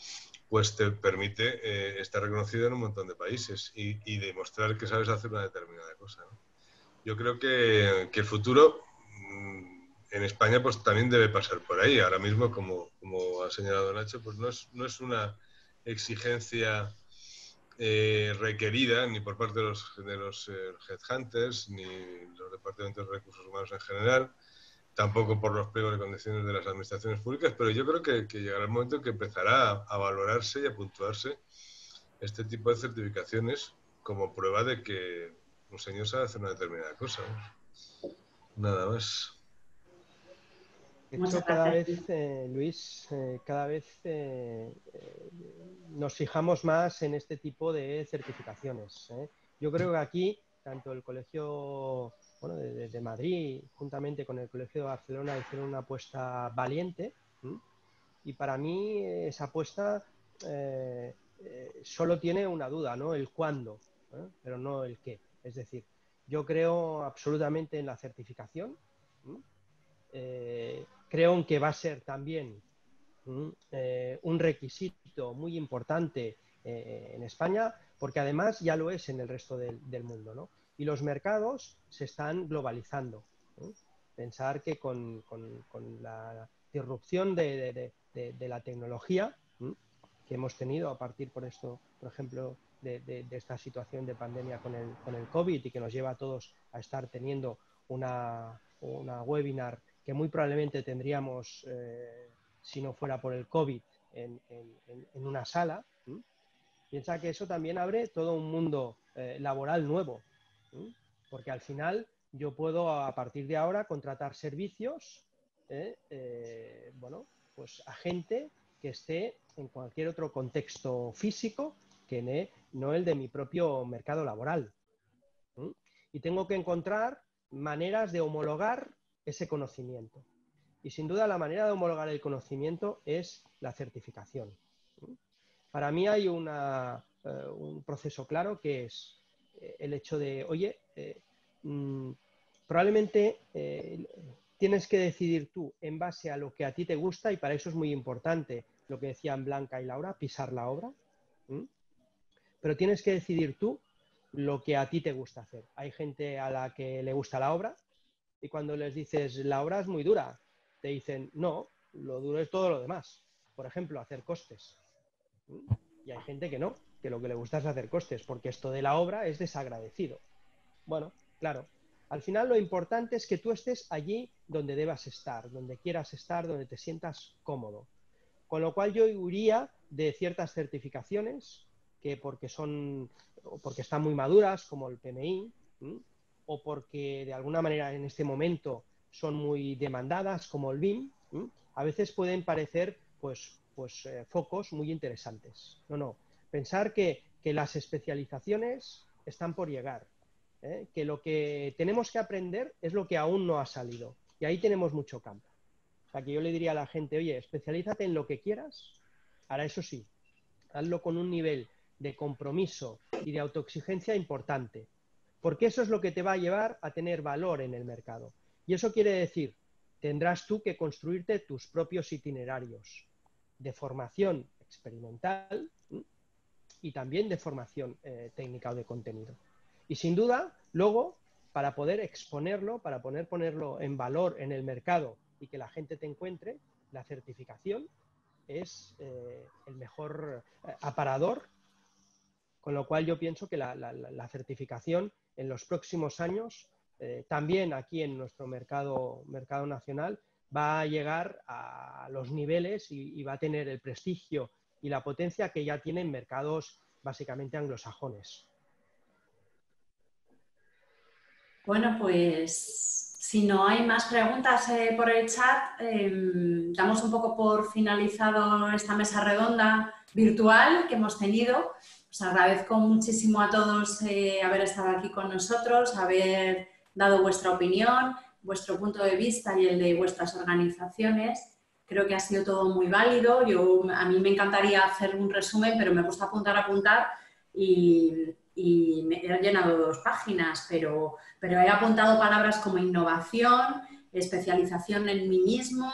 pues te permite estar reconocido en un montón de países y demostrar que sabes hacer una determinada cosa, ¿no? Yo creo que el futuro en España pues también debe pasar por ahí. Ahora mismo, como ha señalado Nacho, pues no es una exigencia requerida ni por parte de los headhunters ni los departamentos de recursos humanos en general, tampoco por los pliegos de condiciones de las administraciones públicas, pero yo creo que llegará el momento en que empezará a valorarse y a puntuarse este tipo de certificaciones como prueba de que un señor sabe hacer una determinada cosa, ¿no? Nada más. De hecho, cada vez, Luis, cada vez nos fijamos más en este tipo de certificaciones. Yo creo que aquí, tanto el Colegio de Madrid, juntamente con el Colegio de Barcelona, hicieron una apuesta valiente. Y para mí esa apuesta solo tiene una duda, ¿no? El cuándo, pero no el qué. Es decir, yo creo absolutamente en la certificación. Creo en que va a ser también un requisito muy importante en España, porque además ya lo es en el resto del mundo, ¿no? Y los mercados se están globalizando. Pensar que con la disrupción de la tecnología que hemos tenido a partir, por ejemplo, de esta situación de pandemia con el COVID y que nos lleva a todos a estar teniendo una webinar que muy probablemente tendríamos, si no fuera por el COVID, en una sala. Piensa que eso también abre todo un mundo laboral nuevo, porque al final yo puedo a partir de ahora contratar servicios pues a gente que esté en cualquier otro contexto físico que no el de mi propio mercado laboral. Y tengo que encontrar maneras de homologar ese conocimiento. Y sin duda la manera de homologar el conocimiento es la certificación. Para mí hay un proceso claro que es el hecho de, oye, probablemente tienes que decidir tú en base a lo que a ti te gusta, y para eso es muy importante lo que decían Blanca y Laura, pisar la obra. Pero tienes que decidir tú lo que a ti te gusta hacer. Hay gente a la que le gusta la obra y cuando les dices la obra es muy dura, te dicen no, lo duro es todo lo demás. Por ejemplo, hacer costes. Y hay gente que no, que lo que le gusta es hacer costes, porque esto de la obra es desagradecido. Bueno, claro. Al final lo importante es que tú estés allí donde debas estar, donde quieras estar, donde te sientas cómodo. Con lo cual yo huiría de ciertas certificaciones que porque están muy maduras, como el PMI, o porque de alguna manera en este momento son muy demandadas, como el BIM, a veces pueden parecer focos muy interesantes. No. Pensar que las especializaciones están por llegar, que lo que tenemos que aprender es lo que aún no ha salido. Y ahí tenemos mucho campo. O sea, que yo le diría a la gente, oye, especialízate en lo que quieras. Ahora, eso sí, hazlo con un nivel de compromiso y de autoexigencia importante, porque eso es lo que te va a llevar a tener valor en el mercado. Y eso quiere decir, tendrás tú que construirte tus propios itinerarios de formación experimental y también de formación técnica o de contenido. Y sin duda, luego, para poder exponerlo, para poder ponerlo en valor en el mercado y que la gente te encuentre, la certificación es el mejor aparador, con lo cual yo pienso que la certificación en los próximos años, también aquí en nuestro mercado nacional, va a llegar a los niveles y va a tener el prestigio y la potencia que ya tienen mercados básicamente anglosajones. Bueno, pues si no hay más preguntas por el chat, damos un poco por finalizado esta mesa redonda virtual que hemos tenido. Os agradezco muchísimo a todos haber estado aquí con nosotros, haber dado vuestra opinión, vuestro punto de vista y el de vuestras organizaciones. Creo que ha sido todo muy válido. A mí me encantaría hacer un resumen, pero me gusta apuntar y me he llenado 2 páginas, pero he apuntado palabras como innovación, especialización en mí mismo,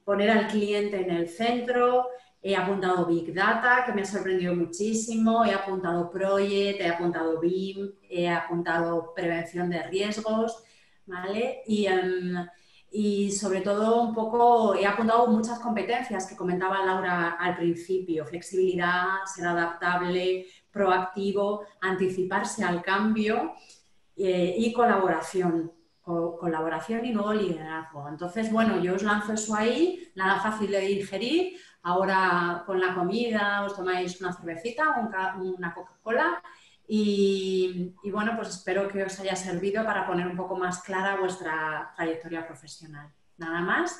poner al cliente en el centro, he apuntado Big Data, que me ha sorprendido muchísimo, he apuntado Project, he apuntado BIM, he apuntado prevención de riesgos, ¿vale? Y sobre todo un poco he apuntado muchas competencias que comentaba Laura al principio, flexibilidad, ser adaptable, proactivo, anticiparse al cambio y colaboración. Colaboración y nuevo liderazgo. Entonces, bueno, yo os lanzo eso ahí, nada fácil de digerir. Ahora con la comida os tomáis una cervecita, una Coca-Cola y bueno, pues espero que os haya servido para poner un poco más clara vuestra trayectoria profesional. Nada más.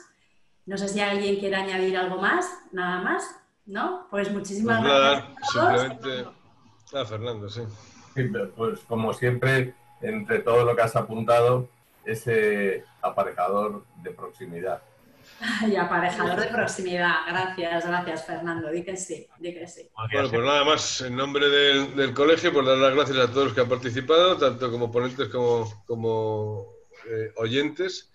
No sé si alguien quiere añadir algo más. Nada más, ¿no? Pues muchísimas gracias a todos. Simplemente... Fernando, sí. Pues como siempre, entre todo lo que has apuntado, ese aparejador de proximidad. Y aparejador de proximidad. Gracias, Fernando. Di que sí. Bueno, pues nada más, en nombre del colegio, por dar las gracias a todos los que han participado, tanto como ponentes como oyentes.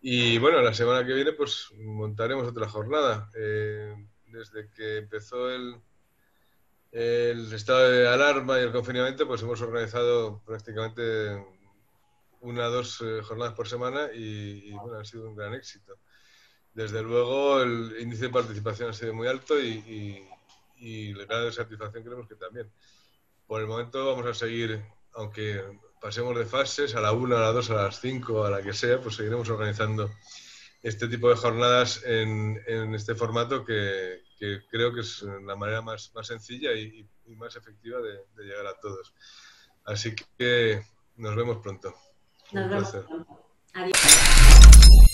Y bueno, la semana que viene pues montaremos otra jornada. Desde que empezó el estado de alarma y el confinamiento, pues hemos organizado prácticamente 1 o 2 jornadas por semana y bueno, ha sido un gran éxito. Desde luego el índice de participación ha sido muy alto y el grado de satisfacción creemos que también. Por el momento vamos a seguir, aunque pasemos de fases, a la 1, a la 2, a las 5, a la que sea, pues seguiremos organizando este tipo de jornadas en este formato que creo que es la manera más sencilla y más efectiva de llegar a todos. Así que nos vemos pronto. Nos vemos pronto. Adiós.